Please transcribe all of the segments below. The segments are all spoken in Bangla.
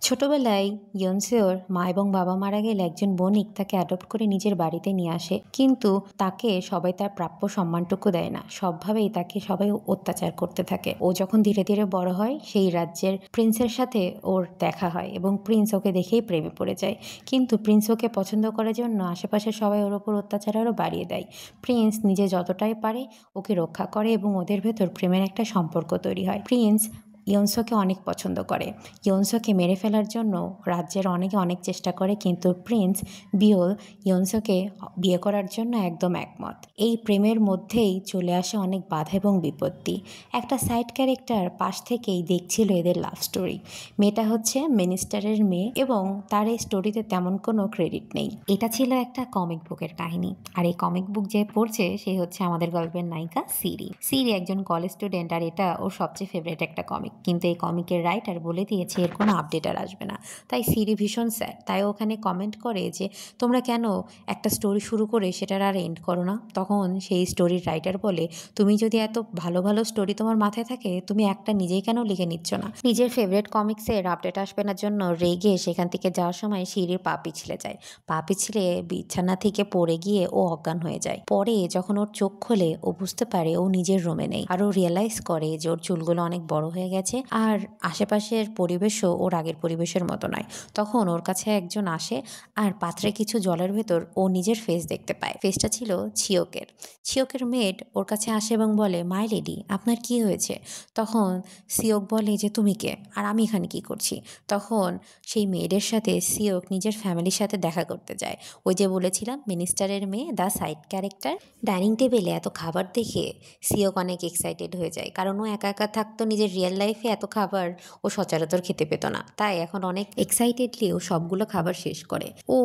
ছোটবেলায় ইয়নসেওর মা এবং বাবা মারা গেলে একজন বণিক তাকে অ্যাডপ্ট করে নিজের বাড়িতে নিয়ে আসে, কিন্তু তাকে সবাই তার প্রাপ্য সম্মানটুকু দেয় না। সবভাবেই তাকে সবাই অত্যাচার করতে থাকে। ও যখন ধীরে ধীরে বড় হয়, সেই রাজ্যের প্রিন্সের সাথে ওর দেখা হয় এবং প্রিন্স ওকে দেখেই প্রেমে পড়ে যায়। কিন্তু প্রিন্স ওকে পছন্দ করার জন্য আশেপাশের সবাই ওর ওপর অত্যাচার আরও বাড়িয়ে দেয়। প্রিন্স নিজে যতটাই পারে ওকে রক্ষা করে এবং ওদের ভেতর প্রেমের একটা সম্পর্ক তৈরি হয়। প্রিন্স ইয়নসোকে অনেক পছন্দ করে। ইয়নসোকে মেরে ফেলার জন্য রাজ্যের অনেকে অনেক চেষ্টা করে, কিন্তু প্রিন্স বিওল ইয়নসোকে বিয়ে করার জন্য একদম একমত। এই প্রেমের মধ্যেই চলে আসে অনেক বাধা এবং বিপত্তি। একটা সাইড ক্যারেক্টার পাশ থেকেই দেখছিল এদের লাভ স্টোরি। মেয়েটা হচ্ছে মিনিস্টারের মেয়ে এবং তার এই স্টোরিতে তেমন কোনো ক্রেডিট নেই। এটা ছিল একটা কমিক বুকের কাহিনী, আর এই কমিক বুক যে পড়ছে সে হচ্ছে আমাদের গল্পের নায়িকা সিরি। সিরি একজন কলেজ স্টুডেন্ট, আর এটা ওর সবচেয়ে ফেভারিট একটা কমিক। কিন্তু এই কমিকের রাইটার বলে দিয়েছে এর কোনো আপডেট আর আসবে না। তাই সিরি ভীষণ স্যাড। তাই ওখানে কমেন্ট করে যে তোমরা কেন একটা স্টোরি শুরু করে সেটার আর এন্ড করো না। তখন সেই স্টোরির রাইটার বলে, তুমি যদি এত ভালো ভালো স্টোরি তোমার মাথায় থাকে, তুমি একটা নিজেই কেন লিখে নিচ্ছ না। নিজের ফেভারিট কমিক্সের আপডেট আসবে না জন্য রেগে সেখান থেকে যাওয়ার সময় সিঁড়ির পা পিছলে যায়। পা পিছলে বিছানা থেকে পড়ে গিয়ে ও অজ্ঞান হয়ে যায়। পরে যখন ওর চোখ খোলে ও বুঝতে পারে ও নিজের রুমে নেই, আর ও রিয়েলাইজ করে যে ওর চুলগুলো অনেক বড় হয়ে গেছে আর আশেপাশের পরিবেশও ওর আগের পরিবেশের মতো নয়। তখন ওর কাছে একজন আসে আর পাত্রে কিছু জলের ভেতর ও নিজের ফেস দেখতে পায়। ফেসটা ছিল ছিওকের। ছিওকের মেড ওর কাছে আসে এবং বলে, মাই লেডি, আপনার কি হয়েছে? তখন সিওক বলে যে তুমি কে, আর আমি এখানে কি করছি? তখন সেই মেয়েদের সাথে সিওক নিজের ফ্যামিলির সাথে দেখা করতে যায়। ওই যে বলেছিলাম মিনিস্টারের মেয়ে, দ্য সাইড ক্যারেক্টার। ডাইনিং টেবিলে এত খাবার দেখে সিওক অনেক এক্সাইটেড হয়ে যায়, কারণ ও একা একা থাকতো। নিজের রিয়েল লাইফে এত খাবার ও সচরাচর খেতে পেত না, তাই এখন অনেক এক্সাইটেডলি ও সবগুলো খাবার শেষ করে। ও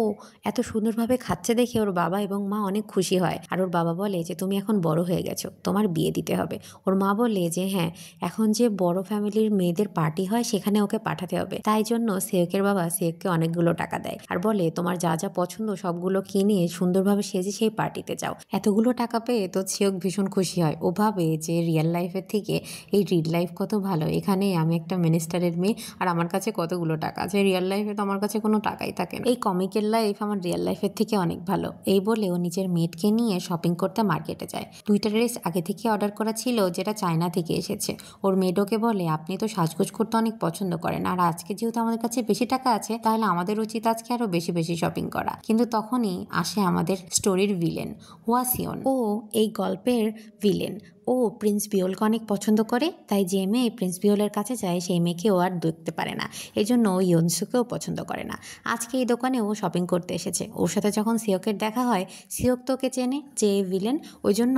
এত সুন্দরভাবে খাচ্ছে দেখে ওর বাবা এবং মা অনেক খুশি হয়, আর ওর বাবা বলে যে তুমি এখন বড় হয়ে গেছো, তোমার বিয়ে দিতে হবে। ওর মা বলে যে হ্যাঁ, এখন যে বড় ফ্যামিলির মেয়েদের পার্টি হয় সেখানে ওকে পাঠাতে হবে। তাই জন্য সিওকের বাবা সিওককে অনেকগুলো টাকা দেয় আর বলে তোমার যা যা পছন্দ সবগুলো কিনে সুন্দরভাবে সেজে সেই পার্টিতে যাও। এতগুলো টাকা পেয়ে তো সিওক ভীষণ খুশি হয়। ও ভাবে যে রিয়েল লাইফের থেকে এই রিল লাইফ কত ভালো, এখানে আমি একটা মিনিস্টারের মেয়ে আর আমার কাছে কতগুলো টাকা আছে। রিয়েল লাইফে তো আমার কাছে কোনো টাকাই থাকে না। এই কমিকের লাইফ আমার রিয়েল লাইফের থেকে অনেক ভালো। এই বলে ও নিজের মেয়েটকে নিয়ে শপিং করতে মার্কেটে যায়। দুইটা ড্রেস আগে থেকে অর্ডার করা ছিল যেটা চায়না থেকে এসেছে। ওর মেয়েডোকে বলে, আপনি তো সাজগোজ করতে অনেক পছন্দ করেন, আর আজকে যেহেতু আমাদের কাছে বেশি টাকা আছে তাহলে আমাদের উচিত আজকে আরো বেশি বেশি শপিং করা। কিন্তু তখনই আসে আমাদের স্টোরির ভিলেন ওয়াসিয়ন। ও এই গল্পের ভিলেন। ও প্রিন্স বিওলকে অনেক পছন্দ করে, তাই যে মেয়ে প্রিন্স বিওলের কাছে যায় সেই মেয়েকে ও আর দেখতে পারে না। এই জন্য ও ইয়নসুকেও পছন্দ করে না। আজকে এই দোকানে ও শপিং করতে এসেছে। ওর সাথে যখন সিওকের দেখা হয়, সিওক তো ওকে চেনে যে ভিলেন, ওই জন্য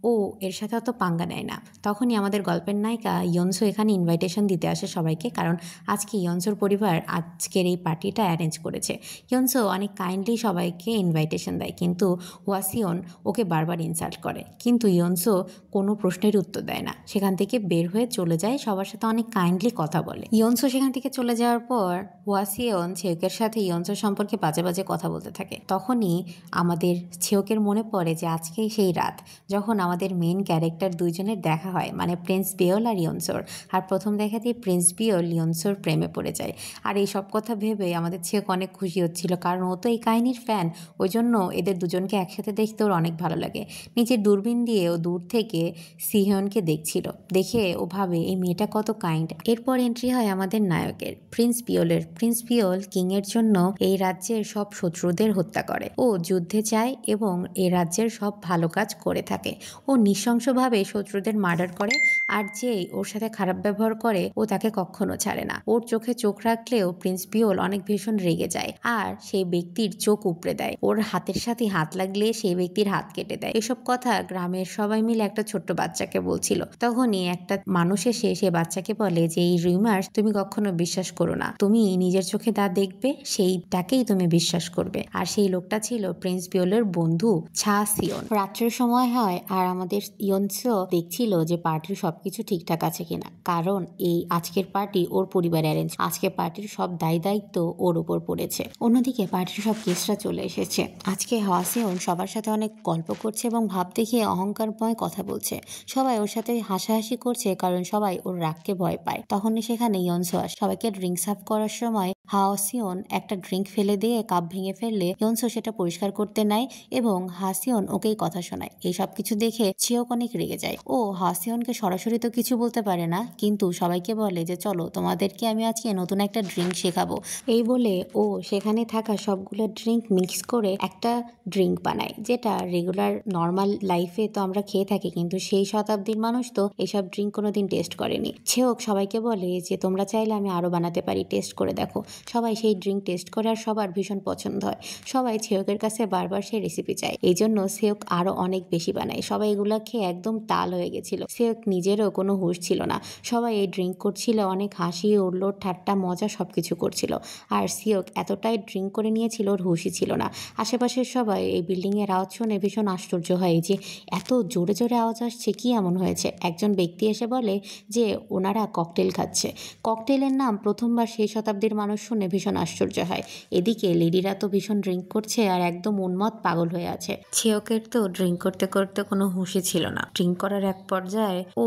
ও এর সাথে অত পাঙ্গা নেয় না। তখনই আমাদের গল্পের নায়িকা ইয়নসু এখানে ইনভাইটেশন দিতে আসে সবাইকে, কারণ আজকে ইয়নসুর পরিবার আজকের এই পার্টিটা অ্যারেঞ্জ করেছে। ইয়নসু অনেক কাইন্ডলি সবাইকে ইনভাইটেশন দেয়, কিন্তু ওয়াসিয়ন ওকে বারবার ইনসাল্ট করে। কিন্তু ইয়নসু কোনো প্রশ্নের উত্তর দেয় না, সেখান থেকে বের হয়ে চলে যায়, সবার সাথে অনেক কাইন্ডলি কথা বলে। ইয়নসু সেখান থেকে চলে যাওয়ার পর ওয়াসিয়ন ছিওকের সাথে ইয়নসুর সম্পর্কে বাজে বাজে কথা বলতে থাকে। তখনই আমাদের ছিওকের মনে পড়ে যে আজকেই সেই রাত যখন আমাদের মেইন ক্যারেক্টার দুইজনের দেখা হয়, মানে প্রিন্স বিওল আর ইয়নসুর। আর প্রথম দেখাতেই প্রিন্স বিওল ইয়নসুর প্রেমে পড়ে যায়। আর এই সব কথা ভেবে আমাদের ছিওক অনেক খুশি হচ্ছিল, কারণ ও তো এই কাহিনীর ফ্যান। ওই জন্য এদের দুজনকে একসাথে দেখতে ওর অনেক ভালো লাগে। নিজের দূরবীন দিয়ে ও দূর থেকে সিহিয়নকে দেখছিল, দেখে ও ভাবে এই মেয়েটা কত কাইন্ড। এরপর এন্ট্রি হয় আমাদের নায়কের প্রিন্স পিওলের। প্রিন্স পিওল কিং এর জন্য এই রাজ্যের সব শত্রুদের হত্যা করে। ও যুদ্ধে যায় এবং এই রাজ্যের সব ভালো কাজ করে থাকে। ও নৃশংসভাবে শত্রুদের মার্ডার করে, আর যেই ওর সাথে খারাপ ব্যবহার করে ও তাকে কখনো ছাড়ে না। ওর চোখে চোখ রাখলেও প্রিন্স পিওল অনেক ভীষণ রেগে যায় আর সেই ব্যক্তির চোখ উপড়ে দেয়। ওর হাতের সাথে হাত লাগলে সেই ব্যক্তির হাত কেটে দেয়। এসব কথা গ্রামের সবাই মিলে একটা ছোট্ট বাচ্চাকে বলছিল। তখনই একটা মানুষ এসে সে বাচ্চাকে বলে যে এই রিউমার্স তুমি কখনো বিশ্বাস করো না, তুমি নিজের চোখে যা দেখবে সেইটাকেই তুমি বিশ্বাস করবে। আর সেই লোকটা ছিল প্রিন্স বিওলের বন্ধু ছা সিয়ন। রাত্রের সময় হয় আর আমাদের ইয়নসো দেখছিল যে পার্টির সবকিছু ঠিকঠাক আছে কিনা, কারণ এই আজকের পার্টি ওর পরিবার অ্যারেঞ্জ। আজকে পার্টির সব দায়িত্ব ওর উপর পড়েছে। অন্যদিকে পার্টির সব গেস্টরা চলে এসেছে। আজকে হাসিয়ন সবার সাথে অনেক গল্প করছে এবং ভাব দেখিয়ে অহংকারময় কথা বলছে। সবাই ওর সাথে হাসাহাসি করছে, কারণ সবাই ওর রাগকে ভয় পায়। তখনই সেখানে ইয়নসো আসে। সবাইকে ড্রিঙ্ক সার্ভ করার সময় হাসিয়ন একটা ড্রিঙ্ক ফেলে দিয়ে কাপ ভেঙে ফেললে ইয়নসো সেটা পরিষ্কার করতে নেয় এবং হাসিয়ন ওকেই কথা শোনায়। এই সব কিছু দেখে ছিওক অনেক রেগে যায়। ও হাসিয়নকে সরাসরি তো কিছু বলতে পারে না, কিন্তু সবাইকে বলে যে চলো তোমাদেরকে আমি আজকে নতুন একটা ড্রিঙ্ক শেখাবো। এই বলে ও সেখানে থাকা সবগুলো ড্রিঙ্ক মিক্স করে একটা ড্রিঙ্ক বানায়, যেটা রেগুলার নর্মাল লাইফে তো আমরা খেয়ে থাকি, কিন্তু সেই শতাব্দীর মানুষ তো এইসব ড্রিঙ্ক কোনোদিন টেস্ট করেনি। ছিওক সবাইকে বলে যে তোমরা চাইলে আমি আরো বানাতে পারি, টেস্ট করে দেখো। সবাই সেই ড্রিঙ্ক টেস্ট করে আর সবার ভীষণ পছন্দ হয়। সবাই ছিয়কের কাছে বারবার সেই রেসিপি চায়, এই জন্য ছিয়ক আরো অনেক বেশি বানায়। সবাই এগুলা খেয়ে একদম তাল হয়ে গেছিল। ছিয়ক নিজেরও কোনো হুঁশ ছিল না। সবাই এই ড্রিঙ্ক করছিল, অনেক হাসি উল্লোড় ঠাট্টা মজা সবকিছু করছিল। আর ছিয়ক এতটাই ড্রিঙ্ক করে নিয়েছিল ওর হুঁশই ছিল না। আশেপাশের সবাই এই বিল্ডিং এর আওয়াজ শুনে ভীষণ আশ্চর্য হয় যে এত জোরে জোরে আওয়াজ আসছে, কি এমন হয়েছে। একজন ব্যক্তি এসে বলে যে ওনারা ককটেল খাচ্ছে। ককটেলের নাম প্রথমবার সেই শতাব্দীর মানুষ শুনে ভীষণ আশ্চর্য হয়। এদিকে লেডিরা তো ভীষণ ড্রিঙ্ক করছে আর একদম উন্মত্ত পাগল হয়ে আছে। ছিয়কের তো ড্রিঙ্ক করতে করতে কোনো হুঁশই ছিল না। ড্রিঙ্ক করার এক পর্যায়ে ও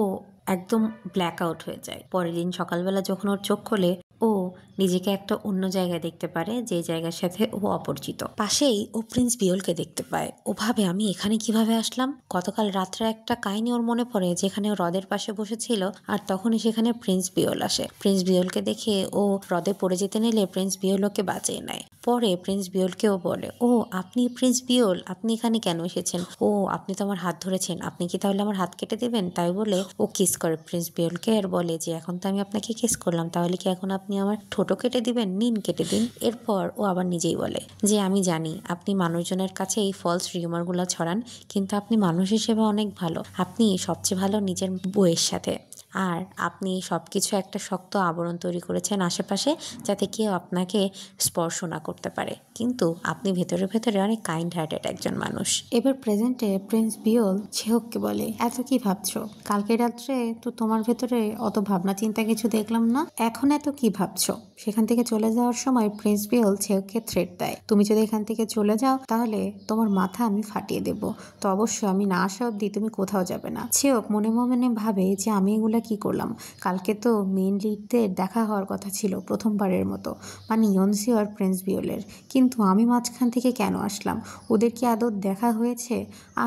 একদম ব্ল্যাক আউট হয়ে যায়। পরের দিন সকালবেলা যখন ওর চোখ খোলে, ও নিজেকে একটা অন্য জায়গায় দেখতে পারে, যে জায়গার সাথে ও অপরিচিত। পাশেই ও প্রিন্স বিয়লকে দেখতে পায়। ও ভাবে আমি এখানে কিভাবে আসলাম। গতকাল রাত্রে একটা কাহিনী ওর মনে পড়ে, যেখানে ও হ্রদের পাশে বসেছিল আর তখনই সেখানে প্রিন্স বিয়ল আসে। প্রিন্স বিয়লকে দেখে ও হ্রদে পড়ে যেতে নিলে প্রিন্স বিয়ল ওকে বাঁচিয়ে নেয়। পরে প্রিন্স বিয়লকেও বলে, ও আপনি প্রিন্স বিয়ল, আপনি এখানে কেন এসেছেন? ও আপনি তো আমার হাত ধরেছেন, আপনি কি তাহলে আমার হাত কেটে দেবেন? তাই বলে ও কিস করে প্রিন্স বিয়লকে আর বলে যে এখন তো আমি আপনাকে কিস করলাম, তাহলে কি এখন আপনি আমার ঠোঁটো কেটে দিবেন? নিন কেটে দিন। এরপর ও আবার নিজেই বলে যে আমি জানি আপনি মানুষজনের কাছে এই ফলস রিউমারগুলো ছড়ান, কিন্তু আপনি মানুষ হিসেবে অনেক ভালো। আপনি সবচেয়ে ভালো নিজের বউয়ের সাথে। আর আপনি সবকিছু একটা শক্ত আবরণ তৈরি করেছেন আশেপাশে, যাতে কেউ আপনাকে স্পর্শ না করতে পারে, কিন্তু আপনি ভেতরে ভেতরে অনেক কাইন্ড হার্টেড একজন মানুষ। এবার প্রেজেন্টে প্রিন্স বিয়ল ছিয়ককে বলে, এত কি ভাবছো? কালকে রাত্রে তো তোমার ভেতরে অত ভাবনা চিন্তা কিছু দেখলাম না, এখন এত কি ভাবছো? সেখান থেকে চলে যাওয়ার সময় প্রিন্স বিয়ল ছিয়ককে থ্রেট দেয়, তুমি যদি এখান থেকে চলে যাও তাহলে তোমার মাথা আমি ফাটিয়ে দেব। তো অবশ্যই আমি না আসা অব্দি তুমি কোথাও যাবে না। ছিয়ক মনে মনে ভাবে যে আমি এগুলা কি করলাম? কালকে তো মেইন লিডদের দেখা হওয়ার কথা ছিল প্রথমবারের মতো, মানে ইয়নসি আর প্রিন্স বিয়লের, কিন্তু আমি মাঝখান থেকে কেন আসলাম? ওদের কি আদৌ দেখা হয়েছে?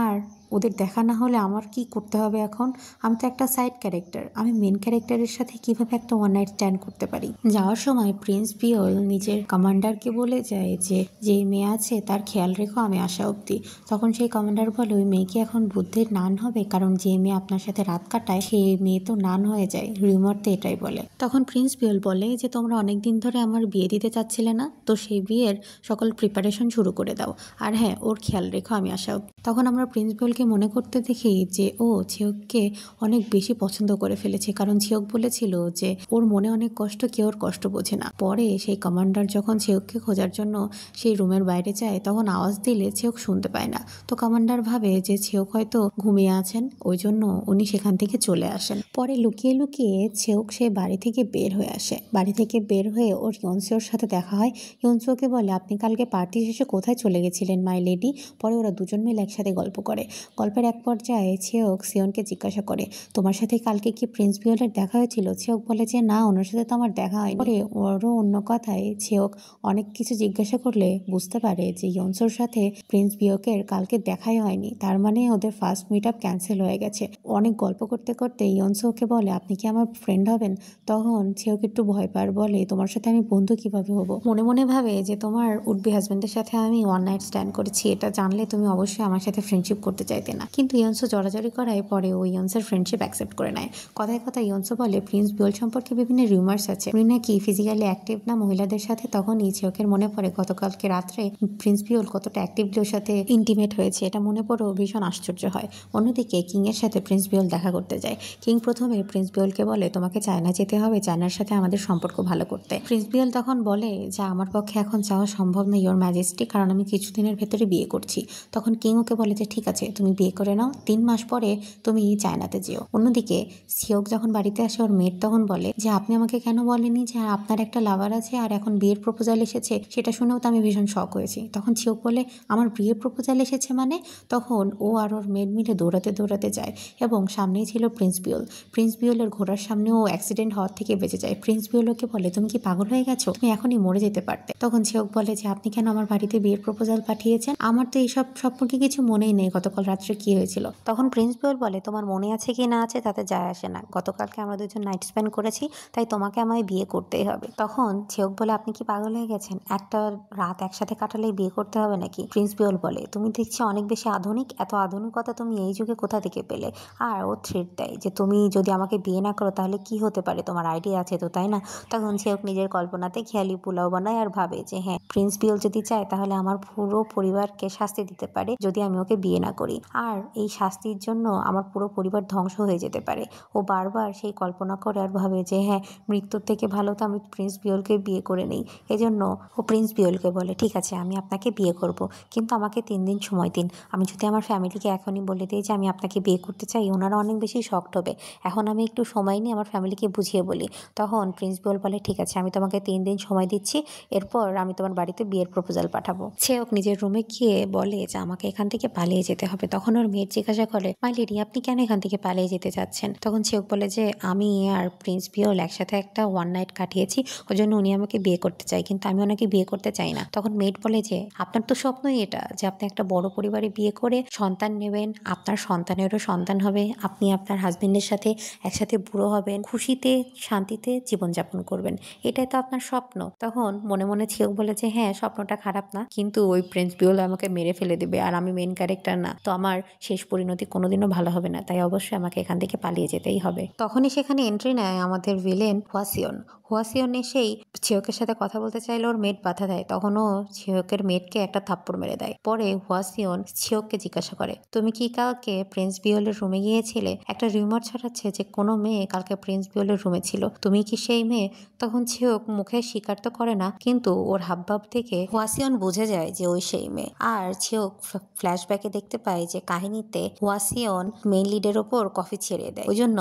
আর ওদের দেখা না হলে আমার কি করতে হবে এখন? আমি তো একটা সাইড ক্যারেক্টার, আমি মেন ক্যারেক্টারের সাথে কিভাবে একটা ওয়ান নাইট স্ট্যান্ড করতে পারি? যাওয়ার সময় প্রিন্স বিয়ল নিজের কমান্ডারকে বলে যায় যে যে মেয়ে আছে তার খেয়াল রেখো আমি আসা অব্দি। তখন সেই কমান্ডার বলে ওই মেয়ে কি এখন বুদ্ধের নান হবে? কারণ যে মেয়ে আপনার সাথে রাত কাটায় সেই মেয়ে তো নান হয়ে যায়, রিউমার তো এটাই বলে। তখন প্রিন্স বিয়ল বলে যে তোমরা অনেকদিন ধরে আমার বিয়ে দিতে চাচ্ছিলে না, তো সেই বিয়ের সকল প্রিপারেশন শুরু করে দাও। আর হ্যাঁ, ওর খেয়াল রেখো আমি আসা অব্দি। তখন আমরা প্রিন্স বিয়লকে মনে করতে দেখি যে ও ছিয়ককে অনেক বেশি পছন্দ করে ফেলেছে, কারণ ছিয়ক বলেছিল যে ওর মনে অনেক কষ্ট, কেউ ওর কষ্ট বোঝে না। পরে সেই কমান্ডার যখন ছিয়ককে খোঁজার জন্য সেই রুমের বাইরে যায়, তখন আওয়াজ দিলে ছিয়ক শুনতে পায় না। তো কমান্ডার ভাবে যে ছিয়ক হয়তো ঘুমিয়ে আছেন, ওই জন্য উনি সেখান থেকে চলে আসেন। পরে লুকিয়ে লুকিয়ে ছিয়ক সে বাড়ি থেকে বের হয়ে আসে। বাড়ি থেকে বের হয়ে ওর ইয়নসিওর সাথে দেখা হয়। ইয়নসিওকে বলে আপনি কালকে পার্টি শেষে কোথায় চলে গেছিলেন মাই লেডি? পরে ওরা দুজন মিলে একসাথে গল্প করে। গল্পের এক পর্যায়ে ছিয়ক সিয়নকে জিজ্ঞাসা করে, তোমার সাথে কালকে কি প্রিন্স বিয়লের দেখা হয়েছিল? ছিয়ক বলে যে না, ওনার সাথে তো আমার দেখা হয়নি। পরে ওরও অন্য কথায় ছিয়ক অনেক কিছু জিজ্ঞাসা করলে বুঝতে পারে যে ইয়নসোর সাথে প্রিন্স বিয়কের কালকে দেখাই হয়নি, তার মানে ওদের ফার্স্ট মিট আপ ক্যান্সেল হয়ে গেছে। অনেক গল্প করতে করতে ইয়নসোকে বলে আপনি কি আমার ফ্রেন্ড হবেন? তখন ছিয়ক একটু ভয় পার, বলে তোমার সাথে আমি বন্ধু কিভাবে হব? মনে মনে ভাবে যে তোমার উডবি হাজবেন্ডের সাথে আমি ওয়ান নাইট স্ট্যান্ড করেছি, এটা জানলে তুমি অবশ্যই আমার সাথে ফ্রেন্ডশিপ করতে চাইতে না। কিন্তু ইয়নসো জড়াজড়ি করায় পরে ও ইয়নসের ফ্রেন্ডশিপ অ্যাকসেপ্ট করে নেয়। কথায় কথায় ইয়নসো বলে প্রিন্স বিয়ল সম্পর্কে বিভিন্ন রিউমার্স আছে, উনি নাকি ফিজিক্যালি অ্যাক্টিভ না মহিলাদের সাথে। তখনই ছিয়কের মনে পড়ে গতকালকে রাত্রে প্রিন্স বিয়ল কতটা অ্যাক্টিভলি ওর সাথে ইন্টিমেট হয়েছে, এটা মনে পড়েও ভীষণ আশ্চর্য হয়। অন্যদিকে কিং এর সাথে প্রিন্স বিয়ল দেখা করতে যায়। কিং প্রথমে প্রিন্স বিয়লকে বলে তোমাকে চায়না যেতে হবে, চায়নার সাথে আমাদের সম্পর্ক ভালো করতে। প্রিন্স বিয়ল তখন বলে যে আমার পক্ষে এখন যাওয়া সম্ভব না ইয়োর ম্যাজেস্টি, কারণ আমি কিছুদিনের ভেতরে বিয়ে করছি। তখন কিং ওকে বলে যে ঠিক আছে, তুমি তুমি বিয়ে করে নাও, 3 মাস পরে তুমি চায়নাতে যেও। অন্যদিকে সিওক যখন বাড়িতে আসে ওর মেয়ের তখন বলে যে আপনি আমাকে কেন বলেনি যে আপনার একটা লাভার আছে আর এখন বিয়ের প্রপোজাল এসেছে, সেটা শুনেও তো আমি ভীষণ শক হয়েছি। তখন সিওক বলে আমার বিয়ের প্রপোজাল এসেছে মানে? তখন ও আর ওর মেয়ের মিলে দৌড়াতে দৌড়াতে যায় এবং সামনেই ছিল প্রিন্স বিওল। প্রিন্স বিওলের ঘোড়ার সামনেও অ্যাক্সিডেন্ট হওয়ার থেকে বেঁচে যায়। প্রিন্স বিওল ওকে বলে তুমি কি পাগল হয়ে গেছো, তুমি এখনই মরে যেতে পারতে। তখন সিওক বলে যে আপনি কেন আমার বাড়িতে বিয়ের প্রপোজাল পাঠিয়েছেন? আমার তো এইসব সম্পর্কে কিছু মনেই নেই গতকাল রাত্রে কি হয়েছিল। তখন প্রিন্স বিওল বলে তোমার মনে আছে কি না আছে তাতে যায় আসে না, গতকালকে আমরা দুজন নাইট স্পেন্ড করেছি, তাই তোমাকে আমায় বিয়ে করতেই হবে। তখন সিওক বলে আপনি কি পাগল হয়ে গেছেন, একটা রাত একসাথে কাটালেই বিয়ে করতে হবে নাকি? প্রিন্স বিওল বলে তুমি দেখছি অনেক বেশি আধুনিক, এত আধুনিকতা তুমি এই যুগে কোথা থেকে পেলে? আর ও থ্রেট দেয় যে তুমি যদি আমাকে বিয়ে না করো তাহলে কি হতে পারে, তোমার আইডিয়া আছে তো, তাই না? তখন সিওক নিজের কল্পনাতে খেয়ালি পোলাও বানায় আর ভাবে যে হ্যাঁ, প্রিন্স বিওল যদি চায় তাহলে আমার পুরো পরিবারকে শাস্তি দিতে পারে যদি আমি ওকে বিয়ে না করি, আর এই শাস্তির জন্য আমার পুরো পরিবার ধ্বংস হয়ে যেতে পারে। ও বারবার সেই কল্পনা করে আর ভাবে যে হ্যাঁ, মৃত্যুর থেকে ভালো তো আমি প্রিন্স বিওলকে বিয়ে করে নেই। এজন্য ও প্রিন্স বিওলকে বলে ঠিক আছে আমি আপনাকে বিয়ে করব, কিন্তু আমাকে 3 দিন সময় দিন। আমি যদি আমার ফ্যামিলিকে এখনই বলে দিই যে আমি আপনাকে বিয়ে করতে চাই, ওনারা অনেক বেশি শকড হবে। এখন আমি একটু সময় নিয়ে আমার ফ্যামিলিকে বুঝিয়ে বলি। তখন প্রিন্স বিওল বলে ঠিক আছে আমি তোমাকে 3 দিন সময় দিচ্ছি, এরপর আমি তোমার বাড়িতে বিয়ের প্রপোজাল পাঠাবো। সেওক নিজের রুমে গিয়ে বলে যে আমাকে এখান থেকে পালিয়ে যেতে হবে। তখন ওর মেয়ে জিজ্ঞাসা করে মাই লেডি আপনি কেন এখান থেকে পালিয়ে যেতে চাচ্ছেন? তখন সেওক বলে যে আমি আর প্রিন্স বিওল একসাথে একটা 1 নাইট কাটিয়েছি, ওই জন্য উনি আমাকে বিয়ে করতে চাই, কিন্তু আমি ওনাকে বিয়ে করতে চাই না। তখন মেয়েট বলে যে আপনার তো স্বপ্নই এটা যে আপনি একটা বড় পরিবারে বিয়ে করে সন্তান নেবেন, আপনার সন্তানেরও সন্তান হবে, আপনি আপনার হাজবেন্ডের সাথে একসাথে বুড়ো হবেন, খুশিতে শান্তিতে জীবনযাপন করবেন, এটাই তো আপনার স্বপ্ন। তখন মনে মনে ছিওক বলে যে হ্যাঁ স্বপ্নটা খারাপ না, কিন্তু ওই প্রিন্স বিওল আমাকে মেরে ফেলে দেবে আর আমি মেন ক্যারেক্টার না, তো আমার শেষ পরিণতি কোনোদিনও ভালো হবে না, তাই অবশ্যই আমাকে এখান থেকে পালিয়ে যেতেই হবে। তখনই সেখানে এন্ট্রি নেয় আমাদের ভিলেন হোয়াসিয়ন। হোয়াসিয়ন এসেই ছিওকের সাথে কথা বলতে চাইলে ওর মেট বাধা দেয়, তখন ও ছিওকের মেটকে একটা থাপ্পড় মেরে দেয়। পরে হোয়াসিয়ন ছিওককে জিজ্ঞাসা করে তুমি কি কালকে প্রিন্স বিওলের রুমে গিয়েছিলে? একটা রিউমার ছড়াচ্ছে যে কোনো মেয়ে কালকে প্রিন্স বিওলের রুমে ছিল, তুমি কি সেই মেয়ে? তখন ছিওক মুখে স্বীকার তো করে না, কিন্তু ওর হাবভাব থেকে হোয়াসিয়ন বুঝে যায় যে ওই সেই মেয়ে। আর ছিওক ফ্ল্যাশব্যাকে দেখতে পায় যে কাহিনীতে হোয়াসিয়ন মেইন লিডের ওপর কফি ছেড়ে দেয়, ওই জন্য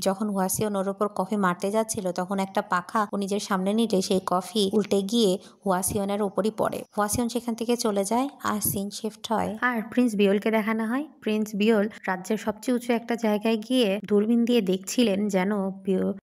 যখন হোয়াসিয়ন ওর ওপর কফি মারতে যাচ্ছিল তখন একটা পাখা ও নিজের সামনে নিলে সেই কফি উল্টে গিয়ে হোয়াসিয়নের ওপরই পড়ে। হোয়াসিয়ন সেখান থেকে চলে যায় আর সিন শিফট হয় আর প্রিন্স বিওলকে দেখানো হয়। প্রিন্স বিওল রাজ্যের সবচেয়ে উঁচু একটা জায়গায় গিয়ে দূরবীন দিয়ে দেখছিলেন যেন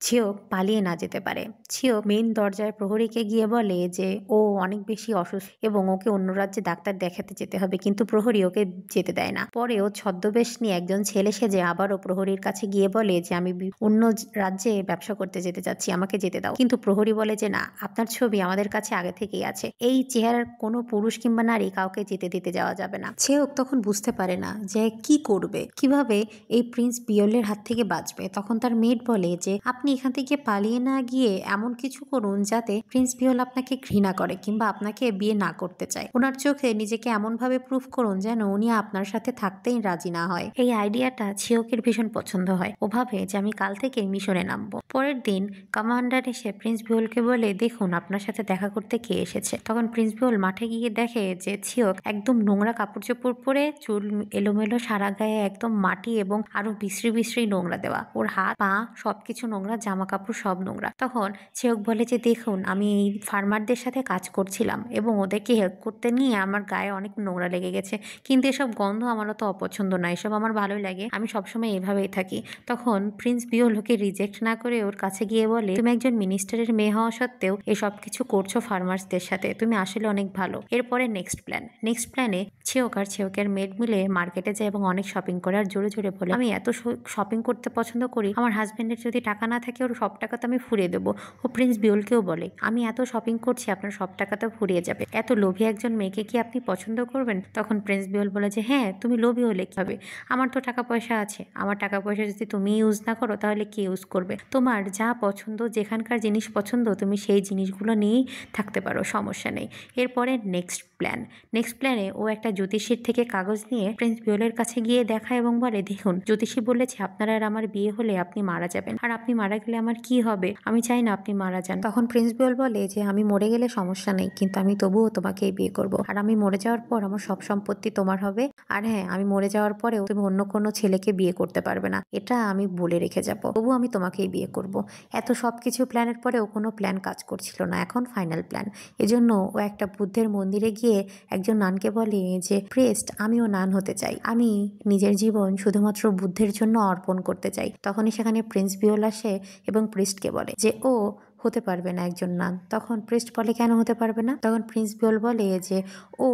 ছিওক পালিয়ে না যেতে পারে। ছিওক মেইন দরজায় প্রহরীকে গিয়ে বলে যে ও অনেক বেশি অসুস্থ এবং ওকে অন্য রাজ্যে ডাক্তার দেখাতে যেতে হবে, কিন্তু প্রহরী ওকে যেতে দেয় না। পরে ও ছদ্মবেশ নিয়ে একজন ছেলে সেজে আবারও প্রহরীর কাছে গিয়ে বলে যে আমি অন্য রাজ্যে ব্যবসা করতে যেতে চাচ্ছি, আমাকে যেতে দাও। কিন্তু প্রহরী বলে যে না, আপনার ছবি আমাদের কাছে আগে থেকেই আছে, এই চেহারার কোনো পুরুষ কিংবা নারী কাউকে যেতে দিতে যাওয়া যাবে না। ছেওক তখন বুঝতে পারে না যে কি করবে, কিভাবে এই প্রিন্স বিওলের হাত থেকে বাঁচবে। তখন তার মেট বলে যে আপনি এখান থেকে পালিয়ে না গিয়ে এমন কিছু করুন যাতে প্রিন্স বিওল আপনাকে ঘৃণা করে কিংবা আপনাকে বিয়ে না করতে চায়, ওনার চোখে নিজেকে এমন ভাবে প্রুফ করুন যেন উনি আপনার সাথে থাকতেই রাজি না হয়। এই আইডিয়াটা ছিওকের ভীষণ পছন্দ হয়। ও ভাবে যে আমি কাল থেকে মিশনে নামবো। পরের দিন কমান্ডার এসে প্রিন্স বিওলকে বলে দেখুন আপনার সাথে দেখা করতে কে এসেছে। তখন প্রিন্স বিওল মাঠে গিয়ে দেখে যে ছিওক একদম নোংরা কাপড় চোপড় পরে, চুল এলোমেলো, সারা গায়ে একদম মাটি এবং আরো বিশ্রী বিশ্রী নোংরা দেওয়া, ওর হাত পা সবকিছু নোংরা, জামা কাপড় সব নোংরা। তখন ছিওক বলে যে দেখুন আমি এই ফার্মারদের সাথে কাজ করছিলাম এবং ওদেরকে হেল্প করতে নিয়ে আমার গায়ে অনেক নোংরা লেগে গেছে, কিন্তু এসব গন্ধ আমার অত অপছন্দ নয়, এসব আমার ভালোই লাগে, আমি সবসময় এভাবেই থাকি। তখন প্রিন্স বিওল ওকে রিজেক্ট না করে ওর কাছে গিয়ে বলে তুমি একজন মিনিস্টারের মেয়ে হওয়া সত্ত্বেও এসব কিছু করছো ফার্মার্সদের সাথে, তুমি আসলে অনেক ভালো। এরপরে নেক্সট প্ল্যানে ছিওক আর ছিওকের মেড মিলে মার্কেটে যায় এবং অনেক শপিং করে আর জোরে জোরে বলে আমি এত শপিং করতে পছন্দ করি, আমার হাজবেন্ডের যদি টাকা না থাকে ওর সব টাকা তো আমি ফুরিয়ে দেবো। ও প্রিন্স বিওলকেও বলে আমি এত শপিং করছি আপনার সব টাকা তো ফুরিয়ে যাবে, এত লোভী একজন মেয়েকে কি আপনি পছন্দ করবেন? তখন প্রিন্স বিওল বলে যে হ্যাঁ তুমি লোভী হলে কি হবে, আমার তো টাকা পয়সা আছে, আমার টাকা পয়সা যদি তুমি ইউজ না করো তাহলে কে ইউজ করবে? তোমার যা পছন্দ, যেখানকার জিনিস পছন্দ তুমি সেই জিনিসগুলো নিয়েই থাকতে পারো, সমস্যা নেই। এরপরে নেক্সট নেক্সট প্ল্যানে ও একটা জ্যোতিষীর থেকে কাগজ নিয়ে প্রিন্স বিওলের কাছে গিয়ে দেখায় এবং বলে, দেখুন জ্যোতিষী বলেছে আপনার আর আমার বিয়ে হলে আপনি মারা যাবেন, আর আপনি মারা গেলে আমার কি হবে, আমি চাই না আপনি মারা যান। তখন প্রিন্স বিওল বলে যে আমি মরে গেলে সমস্যা নেই, কিন্তু আমি তবুও তোমাকেই বিয়ে করব, আর আমি মরে যাওয়ার পর আমার সব সম্পত্তি তোমার হবে, আর হ্যাঁ আমি মরে যাওয়ার পরেও তুমি অন্য কোনো ছেলেকে বিয়ে করতে পারবে না, এটা আমি বলে রেখে যাবো, তবুও আমি তোমাকেই বিয়ে করব। এত সবকিছু প্ল্যানের পরেও কোনো প্ল্যান কাজ করছিল না, এখন ফাইনাল প্ল্যান। এজন্য ও একটা বুদ্ধের মন্দিরে গিয়ে একজন নানকে বলে যে প্রিস্ট, আমিও নান হতে চাই, আমি নিজের জীবন শুধুমাত্র বুদ্ধের জন্য অর্পণ করতে চাই। তখনই সেখানে প্রিন্স বিওল আসে এবং প্রিস্টকে বলে যে ও হতে পারবে না একজন নান। তখন প্রিস্ট বলে কেন হতে পারবে না? তখন প্রিন্স বিওল বলে যে ও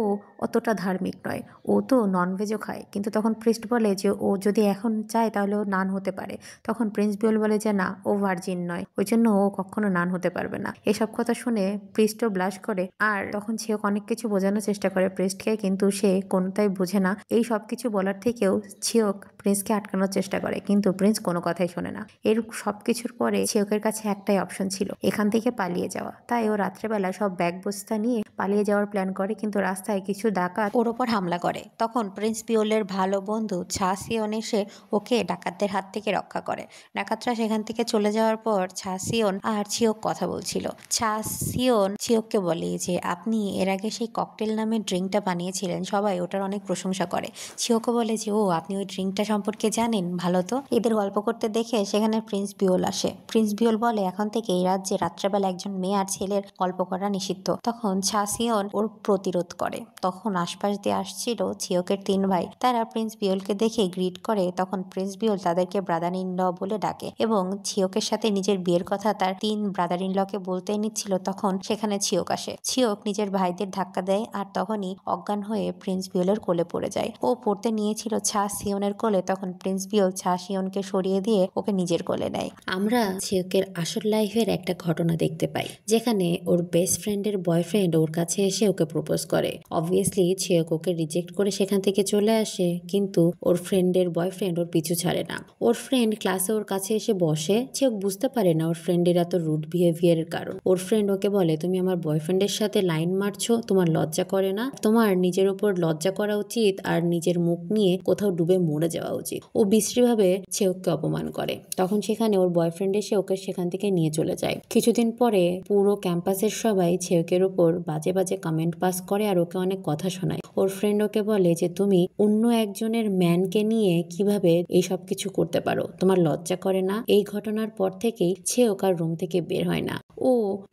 অতটা ধার্মিক নয়, ও তো ননভেজও খায়। কিন্তু তখন প্রিস্ট বলে যে ও যদি এখন চায় তাহলে ও নান হতে পারে। তখন প্রিন্স বিওল বলে যে না, ও ভার্জিন নয়, ওই জন্য ও কখনো নান হতে পারবে না। এসব কথা শুনে প্রিস্টও ব্লাশ করে, আর তখন ছিওক অনেক কিছু বোঝানোর চেষ্টা করে প্রিস্টকে, কিন্তু সে কোনোটাই বোঝে না। এই সব কিছু বলার থেকেও ছিওক প্রিন্সকে আটকানোর চেষ্টা করে, কিন্তু প্রিন্স কোনো কথাই শোনে না। এর সবকিছুর পরে ছিওকের কাছে একটাই অপশন ছিল, এখান থেকে পালিয়ে যাওয়া। তাই ও রাত্রেবেলা সব ব্যাগ বস্তা নিয়ে পালিয়ে যাওয়ার প্ল্যান করে, কিন্তু রাস্তায় কিছু ডাকাত ওর ওপর হামলা করে। তখন প্রিন্স বিওলের ভালো বন্ধু ছা সিওন এসে ওকে ডাকাতদের হাত থেকে রক্ষা করে। ডাকাতরা সেখান থেকে চলে যাওয়ার পর ছা সিওন আর ছিওক কথা বলছিল। ছা সিওন ছিওককে বলে যে আপনি এর আগে সেই ককটেল নামের ড্রিঙ্কটা বানিয়েছিলেন, সবাই ওটার অনেক প্রশংসা করে। ছিওকও বলে যে ও আপনি ওই ড্রিঙ্কটা সম্পর্কে জানেন, ভালো তো। এদের গল্প করতে দেখে সেখানে প্রিন্স বিওল আসে। প্রিন্স বিওল বলে এখন থেকে এই রাজ্যে রাত্রেবেলা একজন মেয়ে আর ছেলের গল্প করা নিষিদ্ধ। তখন ছা সিওন ওর প্রতিরোধ করে। তখন আশপাশ দিয়ে আসছিল ছিওকের 3 ভাই, তারা প্রিন্স বিওলকে দেখে গ্রিট করে। তখন প্রিন্স বিওল তাদেরকে ব্রাদার ইন ল বলে ডাকে এবং ছিওকের সাথে নিজের বিয়ের কথা তার 3 ব্রাদার ইন লকে বলতে নিচ্ছিল। তখন সেখানে ছিওক আসে। ছিওক নিজের ভাইদের ধাক্কা দেয়, আর তখনই অজ্ঞান হয়ে প্রিন্স বিওলের কোলে পড়ে যায়। ও পড়তে নিয়েছিল ছা সিওনের কোলে, তখন প্রিন্স বিওল ছা সিওনকে সরিয়ে দিয়ে ওকে নিজের কোলে নেয়। আমরা ছিওকের আসল লাইফের একটা ঘটনা দেখতে পাই, যেখানে ওর বেস্ট ফ্রেন্ডের বয়ফ্রেন্ড ওর কাছে এসে ওকে প্রপোজ করে। অবভিয়াসলি ছিওক ওকে রিজেক্ট করে সেখান থেকে চলে আসে, কিন্তু ওর ফ্রেন্ডের বয়ফ্রেন্ড ওর পিছু ছাড়ে না। ওর ফ্রেন্ড ক্লাসে ওর কাছে এসে বসে, ছিওক বুঝতে পারে না ওর ফ্রেন্ডের এত রুড বিহেভিয়ারের কারণ। ওর ফ্রেন্ড ওকে বলে তুমি আমার বয়ফ্রেন্ডের সাথে লাইন মারছো, তোমার লজ্জা করে না? তোমার নিজের উপর লজ্জা করা উচিত, আর নিজের মুখ নিয়ে কোথাও ডুবে মরে যাওয়া উচিত। ও বিশ্রীভাবে ছিওককে অপমান করে। তখন সেখানে ওর বয়ফ্রেন্ড এসে ওকে সেখান থেকে নিয়ে চলে যায়। কিছুদিন পরে পুরো ক্যাম্পাসের সবাই ছিওকের উপর বাজে বাজে কমেন্ট পাস করে আর ওকে অনেক কথা শোনায়। ওর ফ্রেন্ড ওকে বলে যে তুমি অন্য একজনের ম্যানকে নিয়ে কিভাবে এইসব কিছু করতে পারো, তোমার লজ্জা করে না? এই ঘটনার পর থেকেই ছিওক আর রুম থেকে বের হয় না। ও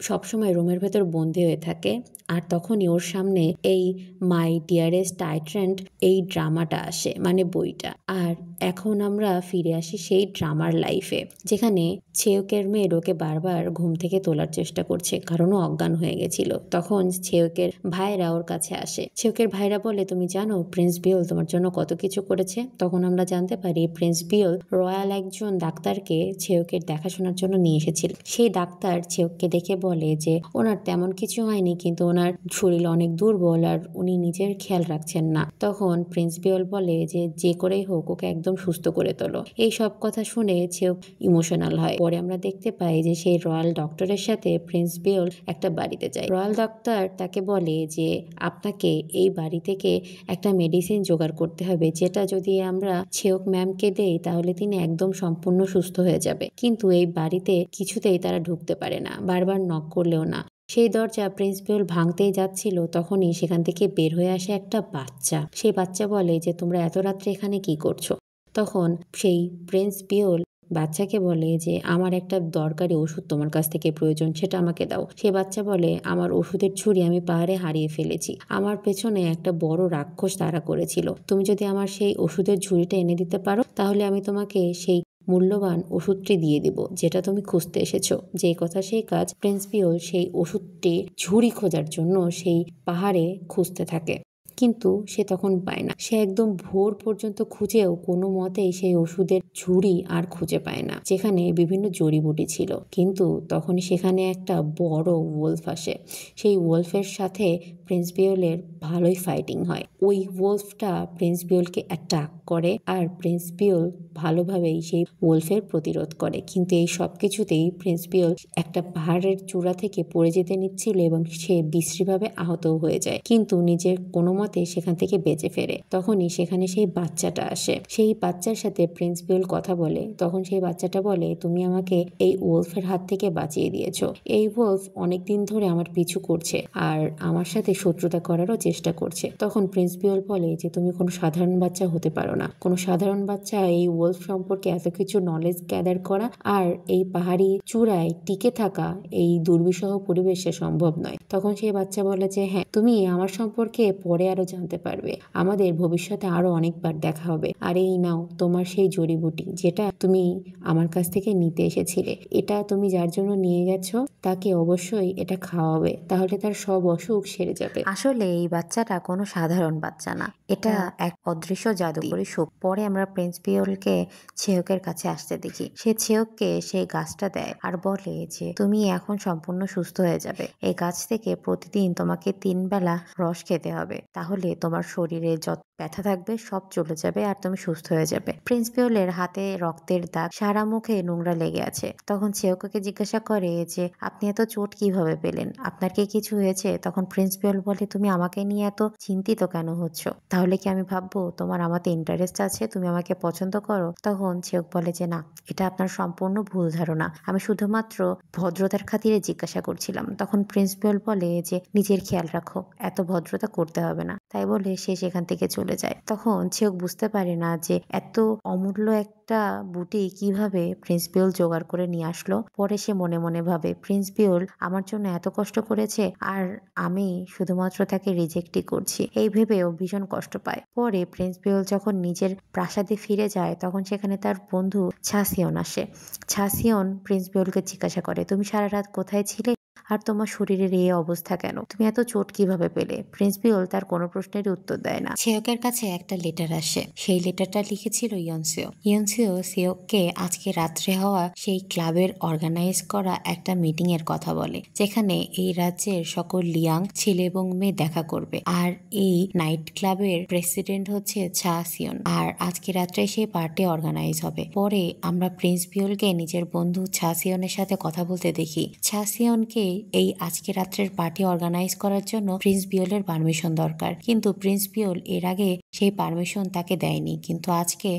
সবসময় রুমের ভেতর বন্দি হয়ে থাকে। আর তখনই ওর সামনে এই মাই ডিয়ারেস্ট টাইট্রেন্ট এই ড্রামাটা আসে, মানে বইটা। আর এখন আমরা ফিরে আসি সেই ড্রামার লাইফে, যেখানে ছিওকের মেয়ের ওকে বারবার ঘুম থেকে তোলার চেষ্টা করছে, কারণ ও অজ্ঞান হয়ে গেছিল। তখন ছিওকের ভাইরা ওর কাছে আসে। ছিওকের ভাইরা বলে তুমি জানো প্রিন্স বিওল তোমার জন্য কত কিছু করেছে? তখন আমরা জানতে পারি প্রিন্স বিওল রয়্যাল একজন ডাক্তারকে ছিওকের দেখাশোনার জন্য নিয়ে এসেছিল। সেই ডাক্তার ছিওককে দেখে বলে যে ওনার তেমন কিছু হয়নি, কিন্তু ওনার শরীর অনেক দুর্বল আর উনি নিজের খেয়াল রাখছেন না। তখন প্রিন্স বিওল বলে যে করেই হোক ওকে একদম সুস্থ করে তোলো। এই সব কথা শুনে ছিওক ইমোশনাল হয়। পরে আমরা দেখতে পাই যে সেই রয়্যাল ডক্টরের সাথে প্রিন্স বিওল একটা বাড়িতে যায়। রয়্যাল ডক্টর তাকে বলে যে আপনাকে এই বাড়ি থেকে একটা মেডিসিন জোগাড় করতে হবে, যেটা যদি আমরা ছিওক ম্যামকে দেই তাহলে তিনি একদম সম্পূর্ণ সুস্থ হয়ে যাবে। কিন্তু এই বাড়িতে কিছুতেই তারা ঢুকতে পারে না, বারবার নক করলেও না। সেই দরজা প্রিন্স বিওল ভাঙতেই যাচ্ছিল, তখনই সেখান থেকে বের হয়ে আসে একটা বাচ্চা। সেই বাচ্চা বলে যে তোমরা এত রাত্রে এখানে কি করছো? তখন সেই প্রিন্স বিওল বাচ্চাকে বলে যে আমার একটা দরকারি ওষুধ তোমার কাছ থেকে প্রয়োজন, সেটা আমাকে দাও। সে বাচ্চা বলে আমার ওষুধের ঝুড়ি আমি পাহাড়ে হারিয়ে ফেলেছি, আমার পেছনে একটা বড় রাক্ষস তাড়া করেছিল, তুমি যদি আমার সেই ওষুধের ঝুড়িটা এনে দিতে পারো তাহলে আমি তোমাকে সেই মূল্যবান ওষুধটি দিয়ে দিব যেটা তুমি খুঁজতে এসেছো। যেই কথা সেই কাজ, প্রিন্স বিওল সেই ওষুধটি ঝুড়ি খোঁজার জন্য সেই পাহাড়ে খুঁজতে থাকে, কিন্তু সে তখন পায় না। সে একদম ভোর পর্যন্ত খুঁজেও কোনো মতেই সেই ওষুধের ঝুড়ি আর খুঁজে পায় না, যেখানে বিভিন্ন জড়িবুটি ছিল। কিন্তু তখন সেখানে একটা বড় ওলফ আসে। সেই ওলফের সাথে প্রিন্স বিওলের ভালোই ফাইটিং হয়। ওই ওলফটা প্রিন্স বিওলকে অ্যাটাক করে আর প্রিন্স বিওল ভালোভাবেই সেই ওলফের প্রতিরোধ করে। কিন্তু এই সব কিছুতেই প্রিন্স পিওল একটা পাহাড়ের চূড়া থেকে পড়ে যেতে নিচ্ছিল এবং সে বিশ্রীভাবে আহতও হয়ে যায়, কিন্তু নিজের কোনো মতে সেখান থেকে বেঁচে ফেরে। তখনই সেখানে সেই বাচ্চাটা আসে। সেই বাচ্চার সাথে প্রিন্স পিওল কথা বলে। তখন সেই বাচ্চাটা বলে, তুমি আমাকে এই ওলফের হাত থেকে বাঁচিয়ে দিয়েছো। এই ওলফ অনেকদিন ধরে আমার পিছু করছে আর আমার সাথে শত্রুতা করারও চেষ্টা করছে। তখন প্রিন্স পিওল বলে যে তুমি কোনো সাধারণ বাচ্চা হতে পারো না। কোনো সাধারণ বাচ্চা এই ওলফ সম্পর্কে এত কিছু নলেজ গ্যাদার করা আর এই পাহাড়ি চূড়ায় টিকে থাকা এই দুর্বিষহ পরিবেশে সম্ভব নয়। তখন সেই বাচ্চা বলে যে হ্যাঁ, তুমি আমার সম্পর্কে পরে আরো জানতে পারবে, আমাদের ভবিষ্যতে আরো অনেকবার দেখা হবে। আর এই নাও তোমার সেই জড়িবুটি যেটা তুমি আমার কাছ থেকে নিতে এসেছিলে। এটা তুমি যার জন্য নিয়ে গেছো তাকে অবশ্যই এটা খাওয়াবে, তাহলে তার সব অসুখ সেরে যাবে। আসলে এই বাচ্চাটা কোনো সাধারণ বাচ্চা না, এটা এক অদৃশ্য জাদুকরী শোক। পরে আমরা প্রিন্স পিওলকে ছেয়কের কাছে আসতে দেখি। সে ছেয়ককে সেই গাছটা দেয় আর বলে যে তুমি এখন সম্পূর্ণ সুস্থ হয়ে যাবে। এই গাছ থেকে প্রতিদিন তোমাকে 3 বেলা রস খেতে হবে, তাহলে তোমার শরীরে যত ব্যথা থাকবে সব চলে যাবে আর তুমি সুস্থ হয়ে যাবে। প্রিন্স পিওলের হাতে রক্তের দাগ, সারা মুখে নোংরা লেগে আছে। তখন ছেয়ককে জিজ্ঞাসা করে যে আপনি এত চোট কিভাবে পেলেন, আপনার কি কিছু হয়েছে? তখন প্রিন্স পিওল বলে, তুমি আমাকে নিয়ে এত চিন্তিত কেন হচ্ছ? তাহলে কি আমি ভাববো তোমার আমাতে ইন্টারেস্ট আছে, তুমি আমাকে পছন্দ করো? তখন ছেয়ক বলে যে না, এটা আপনার সম্পূর্ণ ভুল ধারণা, আমি শুধুমাত্র ভদ্রতার খাতিরে জিজ্ঞাসা করছিলাম। তখন প্রিন্স পিওল বলে যে নিজের খেয়াল রাখো, এত ভদ্রতা করতে হবে না। তাই বলে সে সেখান থেকে চলে যায়। তখন ছেয়ক বুঝতে পারে না যে এত অমূল্য একটা বুটি কিভাবে প্রিন্স পিওল জোগাড় করে নিয়ে আসলো। পরে সে মনে মনে ভাবে, প্রিন্স পিওল আমার জন্য এত কষ্ট করেছে আর আমি শুধুমাত্র তাকে রিজেক্টই করছি, এই ভেবেও ভীষণ কষ্ট পায়। পরে প্রিন্স পিওল যখন নিজের প্রাসাদে ফিরে যায় তখন সেখানে তার বন্ধু ছাসিয়ন আসে। ছাসিয়ন প্রিন্স পিওলকে জিজ্ঞাসা করে, তুমি সারা রাত কোথায় ছিলে আর তোমার শরীরের এই অবস্থা কেন, তুমি এত চোট কিভাবে পেলে? প্রিন্স পিওল তার কোনো প্রশ্নেরই উত্তর দেয় না। ছেয়কের কাছে একটা লেটার আসে। সেই লেটারটা লিখেছিল ইয়নসিও। ইয়নসিও ছেয়ককে আজকে রাত্রে হওয়া সেই ক্লাবের অর্গানাইজ করা একটা মিটিং এর কথা বলে, যেখানে এই রাজ্যের সকল লিয়াং ছেলে এবং মেয়ে দেখা করবে। আর এই নাইট ক্লাবের প্রেসিডেন্ট হচ্ছে ছাসিয়ন। আর আজকে রাত্রে সেই পার্টি অর্গানাইজ হবে। পরে আমরা প্রিন্স পিওলকে নিজের বন্ধু ছাসিয়নের সাথে কথা বলতে দেখি। ছাসিয়নকে এই আজকে রাত্রের পার্টি অর্গানাইজ করার জন্য প্রিন্স পিওলের পারমিশন দরকার, কিন্তু প্রিন্স পিওল এর আগে সেই পারমিশন তাকে দেয়নি। কিন্তু আজকে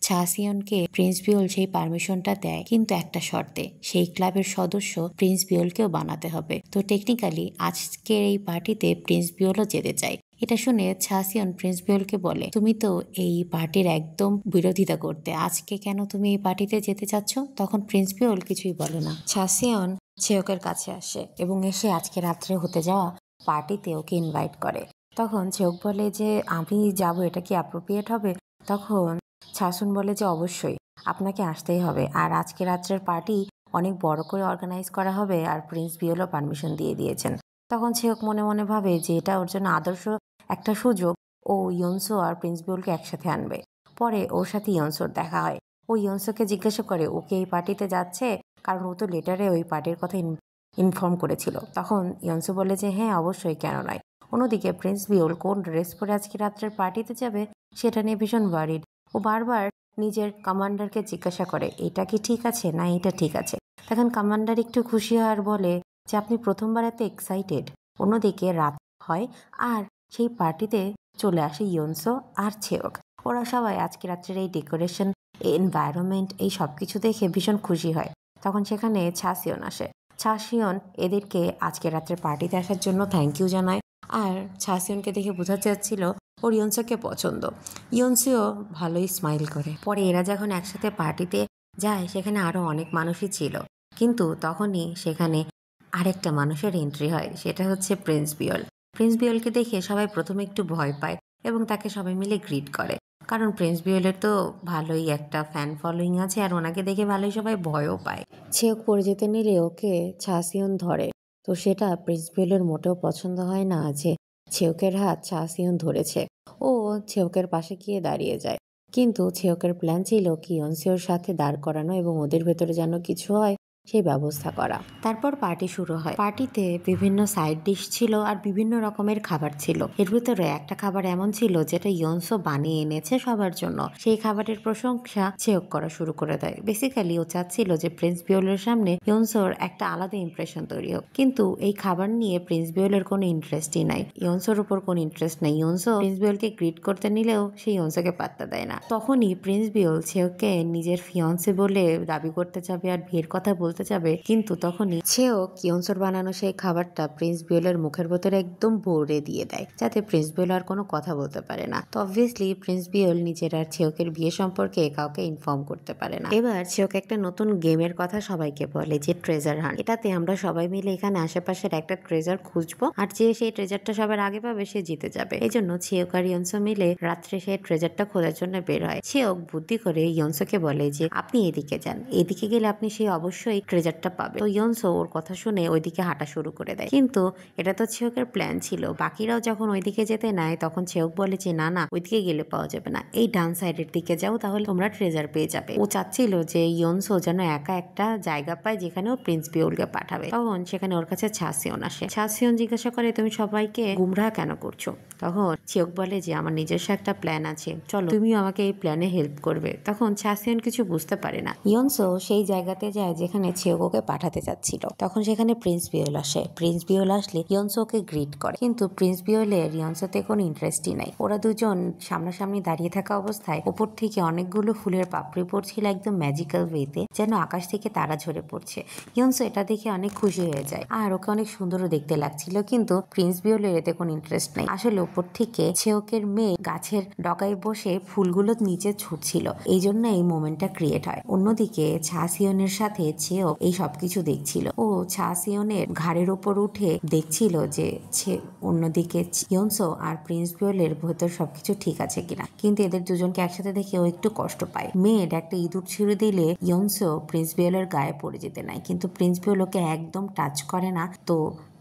ছাসিয়নকে প্রিন্স পিওল সেই পারমিশনটা দেয়, কিন্তু একটা শর্তে, সেই ক্লাবের সদস্য প্রিন্স পিওলকেও বানাতে হবে। তো টেকনিক্যালি আজকের এই পার্টিতে প্রিন্স পিওলও যেতে চায়। এটা শুনে ছাসিয়ন প্রিন্স পিওলকে বলে, তুমি তো এই পার্টির একদম বিরোধিতা করতে, আজকে কেন তুমি এই পার্টিতে যেতে চাচ্ছ? তখন প্রিন্স পিওল কিছুই বলে না। ছাসিয়ন ছেয়কের কাছে আসে এবং এসে আজকে রাত্রে হতে যাওয়া পার্টিতে ওকে ইনভাইট করে। তখন ছেয়ক বলে যে আমি যাব, এটা কি অ্যাপ্রোপ্রিয়েট হবে? তখন ছাসুন বলে যে অবশ্যই, আপনাকে আসতেই হবে। আর আজকে রাত্রের পার্টি অনেক বড় করে অর্গানাইজ করা হবে আর প্রিন্স পিওলও পারমিশন দিয়ে দিয়েছেন। তখন ছেয়ক মনে মনে ভাবে যে এটা ওর জন্য আদর্শ একটা সুযোগ, ও ইয়নসো আর প্রিন্স পিওলকে একসাথে আনবে। পরে ওর সাথে ইয়নসোর দেখা হয়। ও ইয়নসোকে জিজ্ঞাসা করে ওকে এই পার্টিতে যাচ্ছে, কারণ ও তো লেটারে ওই পার্টির কথা ইনফর্ম করেছিল। তখন ইয়নসো বলে যে হ্যাঁ অবশ্যই, কেন নয়। অন্যদিকে প্রিন্স পিওল কোন ড্রেস পরে আজকে রাত্রের পার্টিতে যাবে সেটা নিয়ে ভীষণ ওয়ারিড। ও বারবার নিজের কমান্ডারকে জিজ্ঞাসা করে এটা কি ঠিক আছে না এটা ঠিক আছে। তখন কমান্ডার একটু খুশি হয় আর বলে যে আপনি প্রথমবার এত এক্সাইটেড। অন্যদিকে রাত হয় আর সেই পার্টিতে চলে আসে ইয়নসো আর ছেয়ক। ওরা সবাই আজকে রাত্রের এই ডেকোরেশন, এই এনভায়রনমেন্ট, এই সব কিছু দেখে ভীষণ খুশি হয়। তখন সেখানে ছাসিয়ন আসে। ছাসিয়ন এদেরকে আজকে রাত্রের পার্টিতে আসার জন্য থ্যাংক ইউ জানায়। আর ছাসিয়নকে দেখে বোঝা যাচ্ছিল ওর ইয়নসোকে পছন্দ। ইয়নসিও ভালোই স্মাইল করে। পরে এরা যখন একসাথে পার্টিতে যায় সেখানে আরো অনেক মানুষই ছিল, কিন্তু তখনই সেখানে আরেকটা মানুষের এন্ট্রি হয়, সেটা হচ্ছে প্রিন্স পিওল। প্রিন্স পিওলকে দেখে সবাই প্রথমে একটু ভয় পায় এবং তাকে সবাই মিলে গ্রিট করে, কারণ প্রিন্স পিওলের তো ভালোই একটা ফ্যান ফলোয়িং আছে আর ওনাকে দেখে ভালোই সবাই ভয়ও পায়। ছেয়ক পড়ে যেতে নিলে ওকে ছাসিয়ন ধরে। তো সেটা প্রিন্স পিওলের মোটেও পছন্দ হয় না যে ছেয়কের হাত ছাসিয়ন ধরেছে। ও ছেয়কের পাশে গিয়ে দাঁড়িয়ে যায়, কিন্তু ছেয়কের প্ল্যান ছিল কি ইয়নসিওর সাথে দাঁড় করানো এবং ওদের ভেতরে যেন কিছু হয় সেই ব্যবস্থা করা। তারপর পার্টি শুরু হয়। পার্টিতে বিভিন্ন সাইড ডিশ ছিল আর বিভিন্ন রকমের খাবার ছিল। এর ভিতরে একটা খাবার এমন ছিল যেটা ইয়নসো বানিয়ে এনেছে সবার জন্য। সেই খাবারের প্রশংসা ছেওক করা শুরু করে দেয়। বেসিক্যালি ও চাচ্ছিল যে প্রিন্স বিওলের সামনে ইয়নসোর একটা আলাদা ইমপ্রেশন তৈরি হোক, কিন্তু এই খাবার নিয়ে প্রিন্স বিওলের কোনো ইন্টারেস্টই নাই। ইয়নসোর উপর কোনো ইন্টারেস্ট নাই। ইয়নসো প্রিন্স বিওলকে গ্রিট করতে নিলেও সে ইয়নসোকে পাত্তা দেয় না। তখনই প্রিন্স বিওল ছেওককে নিজের ফিয়ন্সে বলে দাবি করতে যাবে আর বিয়ের কথা বলতে যাবে, কিন্তু তখনই ছেওক ইয়নসোর বানানো সেই খাবারটা প্রিন্স বিওলের মুখের ভেতরে একদম ভরে দিয়ে দেয়, যাতে প্রিন্স বিওল আর কোনো কথা বলতে পারে না। তো অবভিয়াসলি প্রিন্স বিওল নিজের আর ছেওকের বিয়ে সম্পর্কে কাউকে ইনফর্ম করতে পারে না। এবার ছেওক একটা নতুন গেমের কথা সবাইকে বলে, যে ট্রেজার হান্ট। এটাতে আমরা সবাই মিলে এখানে আশেপাশের একটা ট্রেজার খুঁজবো, আর যে সেই ট্রেজারটা সবার আগে পাবে সে জিতে যাবে। এই জন্য ছেওক আর ইয়নসো মিলে রাত্রে সেই ট্রেজারটা খোঁজার জন্য বের হয়। ছেওক বুদ্ধি করে ইয়নসোকে বলে যে আপনি এদিকে যান, এদিকে গেলে আপনি সেই অবশ্যই ট্রেজারটা পাবে। তো ইয়নসো ওর কথা শুনে ওইদিকে হাঁটা শুরু করে দেয়, কিন্তু এটা তো ছেওকের প্ল্যান ছিল। বাকিরাও যখন ওইদিকে যেতে নেয় তখন ছেওক বলে যে না না, ওইদিকে গেলে পাওয়া যাবে না, এই ডান সাইডের দিকে যাও, তাহলে তোমরা ট্রেজার পেয়ে যাবে। ও চাচ্ছিল যে ইয়নসো যেন একা একটা জায়গা পায় যেখানে ও প্রিন্স বিওলকে পাঠাবে। তখন সেখানে ওর কাছে ছাসিয়ন আসে। ছাসিয়ন জিজ্ঞাসা করে তুমি সবাইকে গুমরাহ কেন করছো? তখন ছেওক বলে যে আমার নিজস্ব একটা প্ল্যান আছে, চলো তুমিও আমাকে এই প্ল্যানে হেল্প করবে। তখন ছাসিয়ন কিছু বুঝতে পারে না। ইয়নসো সেই জায়গাতে যায় যেখানে ছেওক ওকে পাঠাতে চাচ্ছিল। তখন সেখানে প্রিন্স বিওল আসে। প্রিন্স বিওল আসলে ইয়নসো ওকে গ্রিট করে, কিন্তু প্রিন্স বিওলের ইয়নসোতে কোনো ইন্টারেস্টই নাই। ওরা দুজন সামনাসামনি দাঁড়িয়ে থাকা অবস্থায় উপর থেকে অনেকগুলো ফুলের পাপড়ি পড়ছিল একদম ম্যাজিক্যাল ওয়েতে, যেন আকাশ থেকে তারা ঝরে পড়ছে। ইয়নসো এটা দেখে অনেক খুশি হয়ে যায়, আর ওকে অনেক সুন্দরও দেখতে লাগছিল, কিন্তু প্রিন্স বিওলের এতে কোনো ইন্টারেস্ট নেই। আসলে উপর থেকে ছেওকের মেয়ে গাছের ডগায় বসে ফুলগুলো নিচে ছুটছিল, এই জন্য এই মোমেন্টটা ক্রিয়েট হয়। অন্যদিকে ছাসিয়নের সাথে ছেওক এই সবকিছু দেখছিল। ও ছাসিয়নের ঘাড়ের ওপর উঠে দেখছিল যে অন্যদিকে ইয়নসো আর প্রিন্স বিওলের ভেতর সবকিছু ঠিক আছে কিনা, কিন্তু এদের দুজনকে একসাথে দেখে ও একটু কষ্ট পায়। মেয়ের একটা ইঁদুর ছিঁড়ে দিলে ইয়নসো প্রিন্স বিওলের গায়ে পড়ে যেতে নাই, কিন্তু প্রিন্স বিওল ওকে একদম টাচ করে না। তো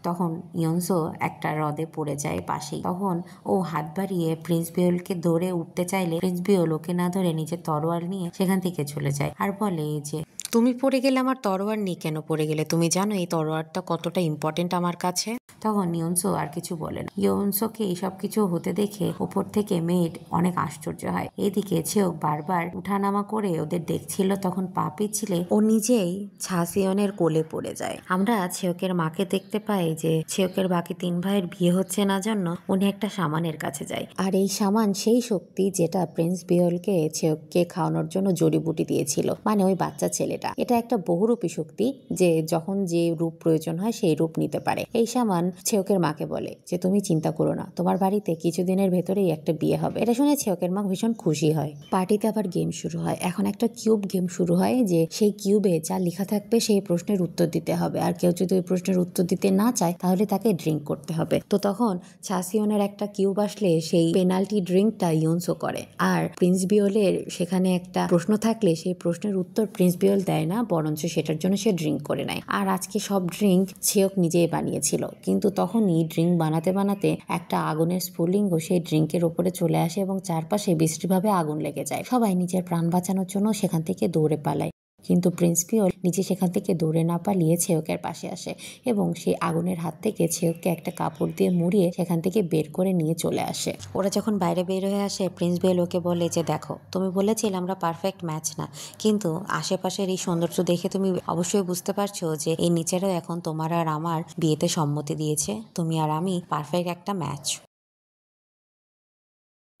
তখন ইয়নসো একটা হ্রদে পড়ে যায় পাশেই। তখন ও হাত বাড়িয়ে প্রিন্স বিওলকে ধরে উঠতে চাইলে প্রিন্স বিওল ওকে না ধরে নিজের তরোয়াল নিয়ে সেখান থেকে চলে যায়, আর বলে যে তুমি পড়ে গেলে আমার তরোয়ার নিয়ে কেন পড়ে গেলে? তুমি জানো এই তরোয়ারটা কতটা ইম্পর্টেন্ট আমার কাছে? তখন ইয়নসো আর কিছু বলে না। ইয়নসোকে এইসব কিছু হতে দেখে উপর থেকে মেয়ের অনেক আশ্চর্য হয়। এদিকে ছেওক বারবার উঠানামা করে ওদের দেখছিল, তখন পা পিছলে ও নিজেই ছাসিয়নের কোলে পড়ে যায়। আমরা ছেওকের মাকে দেখতে পাই যে ছেওকের বাকি 3 ভাইয়ের বিয়ে হচ্ছে না জন্য উনি একটা শামানের কাছে যায়, আর এই শামান সেই শক্তি যেটা প্রিন্স বিওলকে ছেওককে খাওয়ানোর জন্য জড়িবুটি দিয়েছিল, মানে ওই বাচ্চা ছেলেটা। এটা একটা বহুরূপী শক্তি, যে যখন যে রূপ প্রয়োজন হয় সেই রূপ নিতে পারে। এই শামান ছেওকের মাকে বলে যে তুমি চিন্তা করো না, তোমার বাড়িতে কিছুদিনের ভেতরেই একটা বিয়ে হবে। এটা শুনে ছেওকের মা ভীষণ খুশি হয়। পার্টিতে আবার গেম শুরু হয়। এখন একটা কিউব গেম শুরু হয়, যে সেই কিউবে যা লেখা থাকবে সেই প্রশ্নের উত্তর দিতে হবে, আর কেউ যদি ওই প্রশ্নের উত্তর দিতে না চায় তাহলে তাকে ড্রিঙ্ক করতে হবে। তো তখন ছাসিয়নের একটা কিউব আসলে সেই পেনাল্টি ড্রিঙ্কটা ইয়নসো করে, আর প্রিন্স বিওলের সেখানে একটা প্রশ্ন থাকলে সেই প্রশ্নের উত্তর প্রিন্স বিওল দেয় না, বরঞ্চ সেটার জন্য সে ড্রিঙ্ক করে নেয়। আর আজকে সব ড্রিঙ্ক ছেওক নিজেই বানিয়েছিল, কিন্তু তখনই ড্রিঙ্ক বানাতে বানাতে একটা আগুনের স্ফুলিঙ্গ সেই ড্রিঙ্কের উপরে চলে আসে এবং চারপাশে বিশ্রীভাবে আগুন লেগে যায়। সবাই নিজের প্রাণ বাঁচানোর জন্য সেখান থেকে দৌড়ে পালায়, কিন্তু প্রিন্স বিওল নিজে সেখান থেকে দৌড়ে না পালিয়ে ছেওকের পাশে আসে এবং সেই আগুনের হাত থেকে ছেওককে একটা কাপড় দিয়ে মুড়িয়ে সেখান থেকে বের করে নিয়ে চলে আসে। ওরা যখন বাইরে বের হয়ে আসে, প্রিন্স বিওল ওকে বলে যে দেখো, তুমি বলেছিলে আমরা পারফেক্ট ম্যাচ না, কিন্তু আশেপাশের এই সৌন্দর্য দেখে তুমি অবশ্যই বুঝতে পারছো যে এই নিচেরও এখন তোমার আর আমার বিয়েতে সম্মতি দিয়েছে, তুমি আর আমি পারফেক্ট একটা ম্যাচ।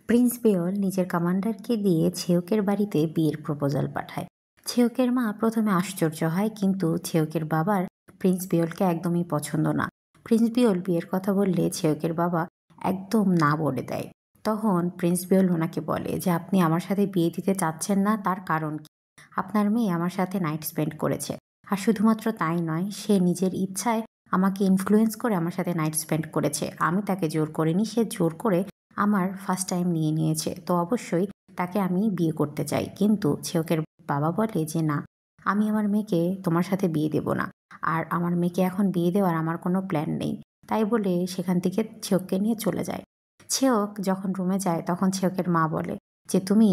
প্রিন্স বিওল নিজের কমান্ডারকে দিয়ে ছেওকের বাড়িতে বিয়ের প্রপোজাল পাঠায়। ছেওকের মা প্রথমে আশ্চর্য হয়, কিন্তু ছেওকের বাবার প্রিন্স বিওলকে একদমই পছন্দ না। প্রিন্স বিওল বিয়ের কথা বললে ছেওকের বাবা একদম না বলে দেয়। তখন প্রিন্স বিওল ওনাকে বলে যে আপনি আমার সাথে বিয়ে দিতে চাচ্ছেন না, তার কারণ কি? আপনার মেয়ে আমার সাথে নাইট স্পেন্ড করেছে, আর শুধুমাত্র তাই নয়, সে নিজের ইচ্ছায় আমাকে ইনফ্লুয়েন্স করে আমার সাথে নাইট স্পেন্ড করেছে। আমি তাকে জোর করিনি, সে জোর করে আমার ফার্স্ট টাইম নিয়ে নিয়েছে, তো অবশ্যই তাকে আমি বিয়ে করতে চাই। কিন্তু ছেওকের বাবা বলে যে না, আমি আমার মেয়েকে তোমার সাথে বিয়ে দেব না, আর আমার মেয়েকে এখন বিয়ে দেওয়ার আমার কোনো প্ল্যান নেই। তাই বলে সেখান থেকে ছেওককে নিয়ে চলে যায়। ছেওক যখন রুমে যায় তখন ছেওকের মা বলে যে তুমি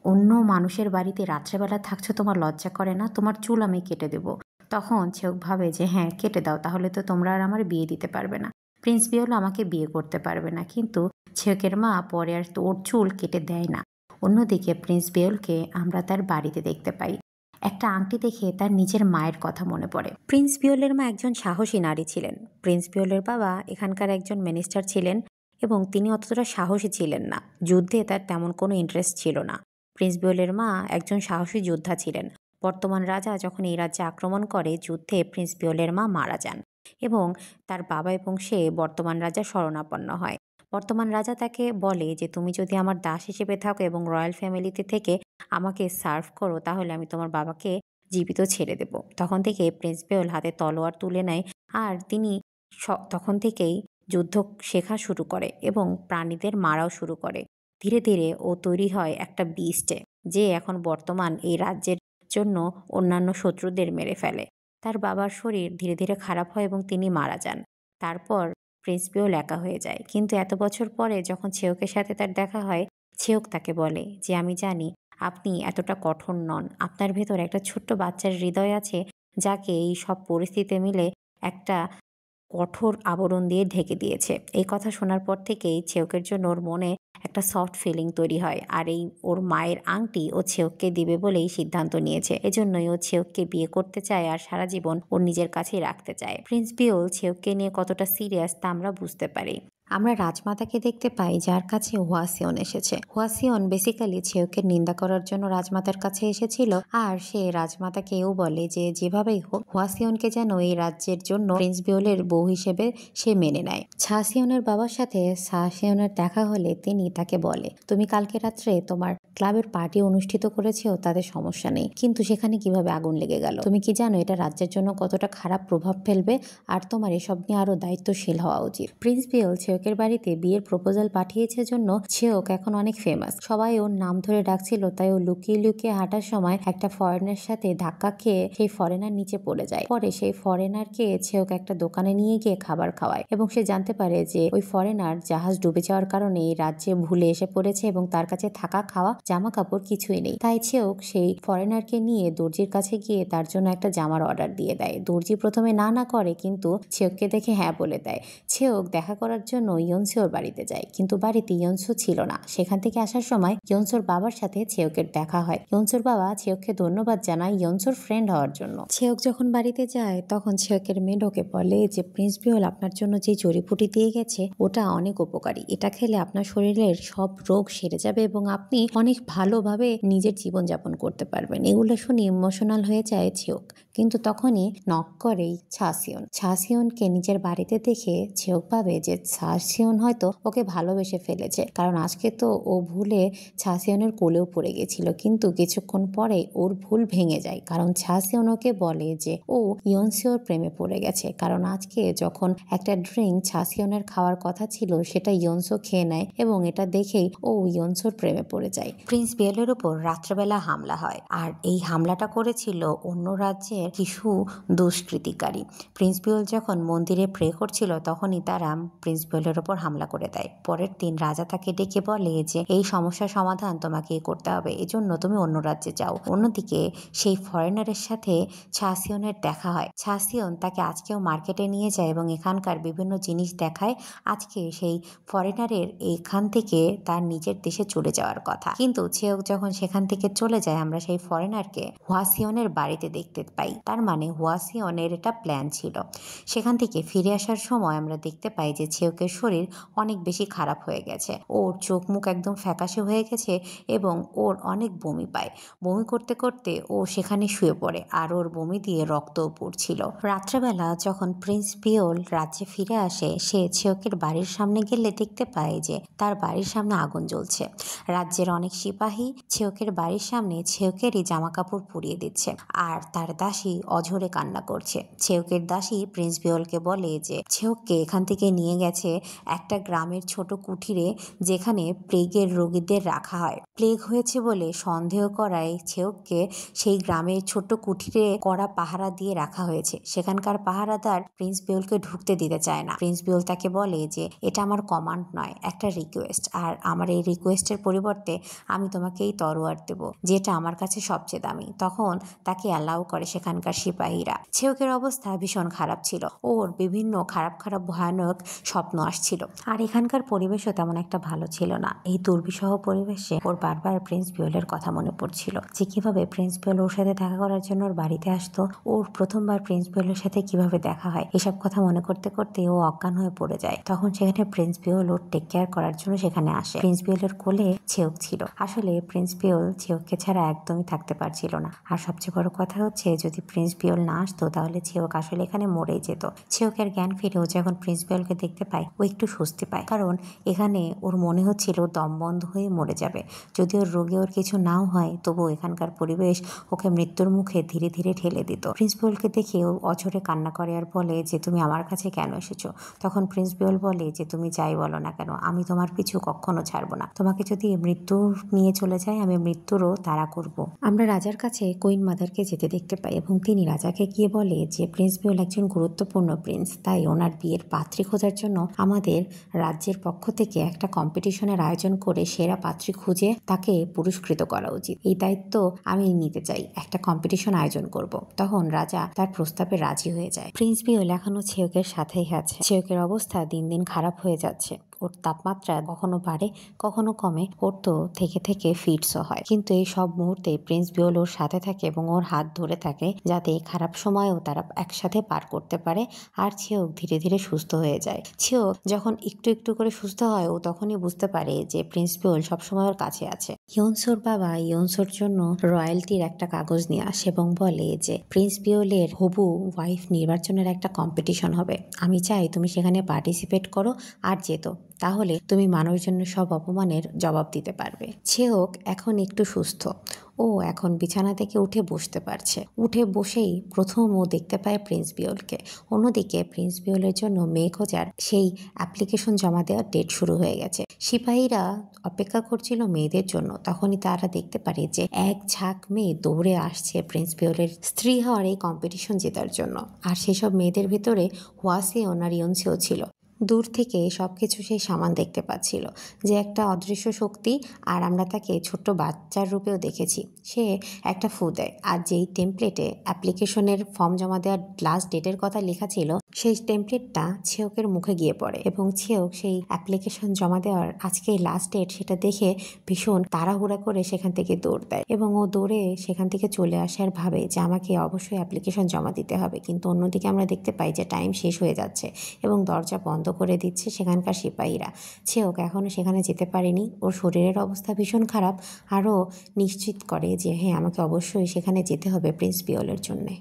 অন্য মানুষের বাড়িতে রাত্রেবেলা থাকছো, তোমার লজ্জা করে না? তোমার চুল আমি কেটে দেব। তখন ছেওক ভাবে যে হ্যাঁ, কেটে দাও, তাহলে তো তোমরা আর আমার বিয়ে দিতে পারবে না। প্রিন্স বিওল আমাকে বিয়ে করতে পারবে না। কিন্তু ছেওকের মা পরে আর ওর চুল কেটে দেয় না। অন্যদিকে প্রিন্স বিওলকে আমরা তার বাড়িতে দেখতে পাই। একটা আংটি দেখে তার নিজের মায়ের কথা মনে পড়ে। প্রিন্স বিওলের মা একজন সাহসী নারী ছিলেন। প্রিন্স বিওলের বাবা এখানকার একজন মিনিস্টার ছিলেন এবং তিনি অতটা সাহসী ছিলেন না। যুদ্ধে তার তেমন কোনো ইন্টারেস্ট ছিল না। প্রিন্স বিওলের মা একজন সাহসী যোদ্ধা ছিলেন। বর্তমান রাজা যখন এই রাজ্যে আক্রমণ করে, যুদ্ধে প্রিন্স বিওলের মা মারা যান এবং তার বাবা এবং সে বর্তমান রাজা শরণাপন্ন হয়। বর্তমান রাজা তাকে বলে যে তুমি যদি আমার দাস হিসেবে থাকো এবং রয়্যাল ফ্যামিলিতে থেকে আমাকে সার্ভ করো, তাহলে আমি তোমার বাবাকে জীবিত ছেড়ে দেব। তখন থেকে প্রিন্স বিওল হাতে তলোয়ার তুলে নেয় আর তিনি তখন থেকেই যুদ্ধ শেখা শুরু করে এবং প্রাণীদের মারাও শুরু করে। ধীরে ধীরে ও তৈরি হয় একটা বিস্টে, যে এখন বর্তমান এই রাজ্যের জন্য অন্যান্য শত্রুদের মেরে ফেলে। তার বাবার শরীর ধীরে ধীরে খারাপ হয় এবং তিনি মারা যান। তারপর প্রিন্স বিওল একা হয়ে যায়। কিন্তু এত বছর পরে যখন ছেওকের সাথে তার দেখা হয়, ছেওক তাকে বলে যে আমি জানি আপনি এতটা কঠোর নন। আপনার ভেতর একটা ছোট্ট বাচ্চার হৃদয় আছে, যাকে এই সব পরিস্থিতি মিলে একটা কঠোর আবরণ দিয়ে ঢেকে দিয়েছে। এই কথা শোনার পর থেকেই ছেওকের জন্য ওর মনে একটা সফট ফিলিং তৈরি হয়। আর এই ওর মায়ের আংটি ও ছেওককে দিবে বলেই সিদ্ধান্ত নিয়েছে। এজন্যই ও ছেওককে বিয়ে করতে চায় আর সারা জীবন ওর নিজের কাছেই রাখতে চায়। প্রিন্স বিওল ছেওককে নিয়ে কতটা সিরিয়াস তা আমরা বুঝতে পারি। আমরা রাজমাতাকে দেখতে পাই, যার কাছে হুয়াসিয়ন এসেছে। হুয়াসিয়ন বেসিক্যালি ছেওকের নিন্দা করার জন্য রাজমাতার কাছে এসেছিল। আর সে রাজমাতাকে এও বলে যে যেভাবেই হোক হুয়াসিয়নকে যেন এই রাজ্যের জন্য প্রিন্স বিওলের বউ হিসেবে সে মেনে নেয়। ছাসিয়নের বাবার সাথে ছাসিয়নের দেখা হলে তিনি তাকে বলে, তুমি কালকে রাত্রে তোমার ক্লাবের পার্টি অনুষ্ঠিত করেছো, তাদের সমস্যা নেই, কিন্তু সেখানে কিভাবে আগুন লেগে গেল? তুমি কি জানো এটা রাজ্যের জন্য কতটা খারাপ প্রভাব ফেলবে? আর তোমার এসব নিয়ে আরো দায়িত্বশীল হওয়া উচিত। প্রিন্স বিওল ছেওকের বাড়িতে বিয়ের প্রপোজাল পাঠিয়েছে জন্য ছেওক এখন অনেক ফেমাস। সবাই ওর নাম ধরে ডাকছিল, তাই ও লুকিয়ে লুকিয়ে হাঁটার সময় একটা ফরেনার সাথে ধাক্কা খেয়ে সেই ফরেনার নিচে পড়ে যায়। পরে সেই ফরেনারকে ছেওক একটা দোকানে নিয়ে গিয়ে খাবার খাওয়ায় এবং সে জানতে পারে যে ওই ফরেনার জাহাজ ডুবে যাওয়ার কারণে এই রাজ্যে ভুলে এসে পড়েছে এবং তার কাছে থাকা খাওয়া জামা কাপড় কিছুই নেই। তাই ছেওক সেই ফরেনারকে নিয়ে দর্জির কাছে গিয়ে তার জন্য একটা জামার অর্ডার দিয়ে দেয়। দর্জি প্রথমে না করে, কিন্তু ছেওককে দেখে হ্যাঁ বলে দেয়। ছেওক দেখা করার জন্য ইয়নসোর বাড়িতে যায়, কিন্তু বাড়িতে ইয়নসো ছিল না। সেখান থেকে আসার সময় ইয়নসোর বাবার সাথে ছেওকের দেখা হয়। ইয়নসোর বাবা ছেওককে ধন্যবাদ জানায় ইয়নসোর ফ্রেন্ড হওয়ার জন্য। ছেওক যখন বাড়িতে যায় তখন ছেওকের মেয়ে ঢোকে বলে যে প্রিন্স বিওল আপনার জন্য যে জড়িবুটি দিয়ে গেছে ওটা অনেক উপকারী। এটা খেলে আপনার শরীরের সব রোগ সেরে যাবে এবং আপনি অনেক ভালোভাবে নিজের জীবনযাপন করতে পারবেন। এগুলো শুনে ইমোশনাল হয়ে যায় ছেওক। কিন্তু তখনই নক করেই ছাসিয়ন। ছাসিয়নকে নিজের বাড়িতে দেখে ছেওক ভাবে যে ছাসিয়ন হয়তো ওকে ভালোবেসে ফেলেছে, কারণ আজকে তো ও ভুলে ছাসিয়নের কোলেও পড়ে গেছিল। কিন্তু কিছুক্ষণ পরে ওর ভুল ভেঙে যায়, কারণ ছাসিয়ন ওকে বলে যে ও ইয়নসোর প্রেমে পড়ে গেছে, কারণ আজকে যখন একটা ড্রিঙ্ক ছাসিয়নের খাওয়ার কথা ছিল সেটা ইয়নসো খেয়ে নেয় এবং এটা দেখেই ও ইয়নসোর প্রেমে পড়ে যায়। প্রিন্স বিওলের উপর রাত্রেবেলা হামলা হয়, আর এই হামলাটা করেছিল অন্য রাজ্যের কিছু দুষ্কৃতিকারী। প্রিন্স বিওল যখন মন্দিরে প্রে করছিল তখনই তারা প্রিন্স বিওলের উপর হামলা করে দেয়। পরের দিন রাজা তাকে ডেকে বলে যে এই সমস্যার সমাধান তোমাকে করতে হবে, এজন্য তুমি অন্য রাজ্যে যাও। অন্যদিকে সেই ফরেনারের সাথে ছাসিয়নের দেখা হয়। ছাসিয়ন তাকে আজকেও মার্কেটে নিয়ে যায় এবং এখানকার বিভিন্ন জিনিস দেখায়। আজকে সেই ফরেনারের এখান থেকে তার নিজের দেশে চলে যাওয়ার কথা, কিন্তু ছেওক যখন সেখান থেকে চলে যায় আমরা সেই ফরেনারকে হুয়াসিয়নের বাড়িতে দেখতে পাই। তার মানে হুয়াসিয়নের এটা প্ল্যান ছিল। সেখান থেকে ফিরে আসার সময় আমরা দেখতে পাই যে ছেওকের শরীর অনেক বেশি খারাপ হয়ে গেছে। ওর চোখ মুখ একদম ফ্যাকাশে হয়ে গেছে এবং ওর অনেক বমি পায়। বমি করতে করতে ও সেখানে শুয়ে পড়ে আর ওর বমি দিয়ে রক্তও পড়ছিল। রাত্রেবেলা যখন প্রিন্স বিওল রাজ্যে ফিরে আসে, সে ছেওকের বাড়ির সামনে গেলে দেখতে পায় যে তার বাড়ির সামনে আগুন জ্বলছে। রাজ্যের অনেক সিপাহী ছেওকের বাড়ির সামনে ছেওকেরই জামা কাপড় পুড়িয়ে দিচ্ছে আর তার দাসী অঝরে কান্না করছে। ছেওকের দাসী প্রিন্স বিওলকে বলে যে ছেওককে এখান থেকে নিয়ে গেছে একটা গ্রামের ছোট কুঠিরে, যেখানে প্লেগের রোগীদের রাখা হয়। প্লেগ হয়েছে বলে সন্দেহ করায় ছেওককে সেই গ্রামের ছোট্ট কুঠিরে কড়া পাহারা দিয়ে রাখা হয়েছে। সেখানকার পাহারাদার প্রিন্স বিওলকে ঢুকতে দিতে চায় না। প্রিন্স বিওল তাকে বলে যে এটা আমার কমান্ড নয়, একটা রিকোয়েস্ট, আর আমার এই রিকোয়েস্টের পরিবর্তে আমি তোমাকে এই তরোয়ার দেব, যেটা আমার কাছে সবচেয়ে দামি। তখন তাকে অ্যালাউ করে সেখানে এখানকার সিপাহীরা। ছেউকের অবস্থা ভীষণ খারাপ ছিল, ওর বিভিন্ন খারাপ খারাপ ভয়ানক স্বপ্ন আসছিল। আর এখানকার পরিবেশও তেমন একটা ভালো ছিল না। এই দুর্বিষহ পরিবেশে ওর বারবার প্রিন্স বিওলের কথা মনে পড়ছিল, যে কিভাবে প্রিন্স বিওল ওর সাথে দেখা করার জন্য ওর বাড়িতে আসতো, ওর প্রথমবার প্রিন্স বিওলের সাথে কিভাবে দেখা হয়, এসব কথা মনে করতে করতে ও অজ্ঞান হয়ে পড়ে যায়। তখন সেখানে প্রিন্স বিওল ওর টেক কেয়ার করার জন্য সেখানে আসে। প্রিন্স বিওলের কোলে ছেউক ছিল। আসলে প্রিন্স বিওল ছেউককে ছাড়া একদমই থাকতে পারছিল না। আর সবচেয়ে বড় কথা হচ্ছে, যদি প্রিন্স বিওল না আসতো তাহলে ছেউক আসলে এখানে মরেই যেত। ছেউকের জ্ঞান ফিরেও যখন প্রিন্স বিওলকে দেখতে পায়, ও একটু স্বস্তি পায়, কারণ এখানে ওর মনে হচ্ছিল দম বন্ধ হয়ে মরে যাবে। যদি ওর রোগে ওর কিছু নাও হয়, তবু এখানকার পরিবেশ ওকে মৃত্যুর মুখে ধীরে ধীরে ঠেলে দিত। প্রিন্স বিওলকে দেখে ও অঝরে কান্না করে আর বলে যে, তুমি আমার কাছে কেন এসেছো? তখন প্রিন্স বিওল বলে যে, তুমি যাই বলো না কেন, আমি তোমার পিছু কখনো ছাড়বো না। তোমাকে যদি মৃত্যু নিয়ে চলে যায়, আমি মৃত্যুরও তাড়া করব। আমরা রাজার কাছে কুইন মাদারকে যেতে দেখতে পাই এবং তিনি রাজাকে গিয়ে বলে যে, প্রিন্স বিওল একজন গুরুত্বপূর্ণ প্রিন্স, তাই ওনার বিয়ের পাত্রী খোঁজার জন্য আমাদের রাজ্যের পক্ষ থেকে একটা কম্পিটিশনের আয়োজন করে সেরা পাত্রী খুঁজে তাকে পুরস্কৃত করা উচিত। এই দায়িত্ব আমি নিতে চাই, একটা কম্পিটিশন আয়োজন করব। তখন রাজা তার প্রস্তাবে রাজি হয়ে যায়। প্রিন্স বিওল এখনো ছেউকের সাথেই আছে। ছেউকের অবস্থা দিন দিন খারাপ হয়ে যাচ্ছে। ওর তাপমাত্রা কখনো বাড়ে কখনো কমে, ওর তো থেকে থেকে ফিটসও হয়। কিন্তু এই সব মুহূর্তে প্রিন্স বিওল ওর সাথে থাকে এবং ওর হাত ধরে থাকে, যাতে খারাপ সময়ও তারা একসাথে পার করতে পারে। আর ছেউক ধীরে ধীরে সুস্থ হয়ে যায়। ছেউক যখন একটু একটু করে সুস্থ হয়, ও তখনই বুঝতে পারে যে প্রিন্স বিওল সবসময় ওর কাছে আছে। ইয়নসোর বাবা ইয়নসোর জন্য রয়্যালটির একটা কাগজ নিয়ে আসে এবং বলে যে, প্রিন্স বিওলের হবু ওয়াইফ নির্বাচনের একটা কম্পিটিশন হবে, আমি চাই তুমি সেখানে পার্টিসিপেট করো আর যেতো, তাহলে তুমি মানুষজনের সব অপমানের জবাব দিতে পারবে। ছেউক এখন একটু সুস্থ, ও এখন বিছানা থেকে উঠে বসতে পারছে। উঠে বসেই প্রথম ও দেখতে পায় প্রিন্স বিওলকে। অন্যদিকে প্রিন্স বিওলের জন্য মেয়ে খোঁজার সেই অ্যাপ্লিকেশন জমা দেওয়ার ডেট শুরু হয়ে গেছে। সিপাহীরা অপেক্ষা করছিল মেয়েদের জন্য। তখনই তারা দেখতে পারে যে এক ঝাঁক মেয়ে দৌড়ে আসছে প্রিন্স বিওলের স্ত্রী হওয়ার এই কম্পিটিশন জেতার জন্য। আর সেসব মেয়েদের ভেতরে ওয়াসিয়ন আর ইয়নসেও ছিল। দূর থেকে সবকিছু সেই সামান দেখতে পাচ্ছিল, যে একটা অদৃশ্য শক্তি, আর আমরা তাকে ছোট্ট বাচ্চার রূপেও দেখেছি। সে একটা ফু দেয়, আর যেই টেমপ্লেটে অ্যাপ্লিকেশনের ফর্ম জমা দেওয়ার লাস্ট ডেটের কথা লেখা ছিল, সেই টেমপ্লেটটা ছেউকের মুখে গিয়ে পড়ে এবং ছেউক সেই অ্যাপ্লিকেশন জমা দেওয়ার আজকে লাস্ট ডেট সেটা দেখে ভীষণ তাড়াহুড়া করে সেখান থেকে দৌড় দেয় এবং ও দৌড়ে সেখান থেকে চলে আসে আর ভাবে যে আমাকে অবশ্যই অ্যাপ্লিকেশন জমা দিতে হবে। কিন্তু অন্যদিকে আমরা দেখতে পাই যে টাইম শেষ হয়ে যাচ্ছে এবং দরজা বন্ধ করে দিচ্ছে সেখানকার সিপাহীরা। ছেউক এখনও সেখানে যেতে পারেনি, ওর শরীরের অবস্থা ভীষণ খারাপ। আরও নিশ্চিত করে যে হ্যাঁ, আমাকে অবশ্যই সেখানে যেতে হবে প্রিন্স বিওলের জন্যে।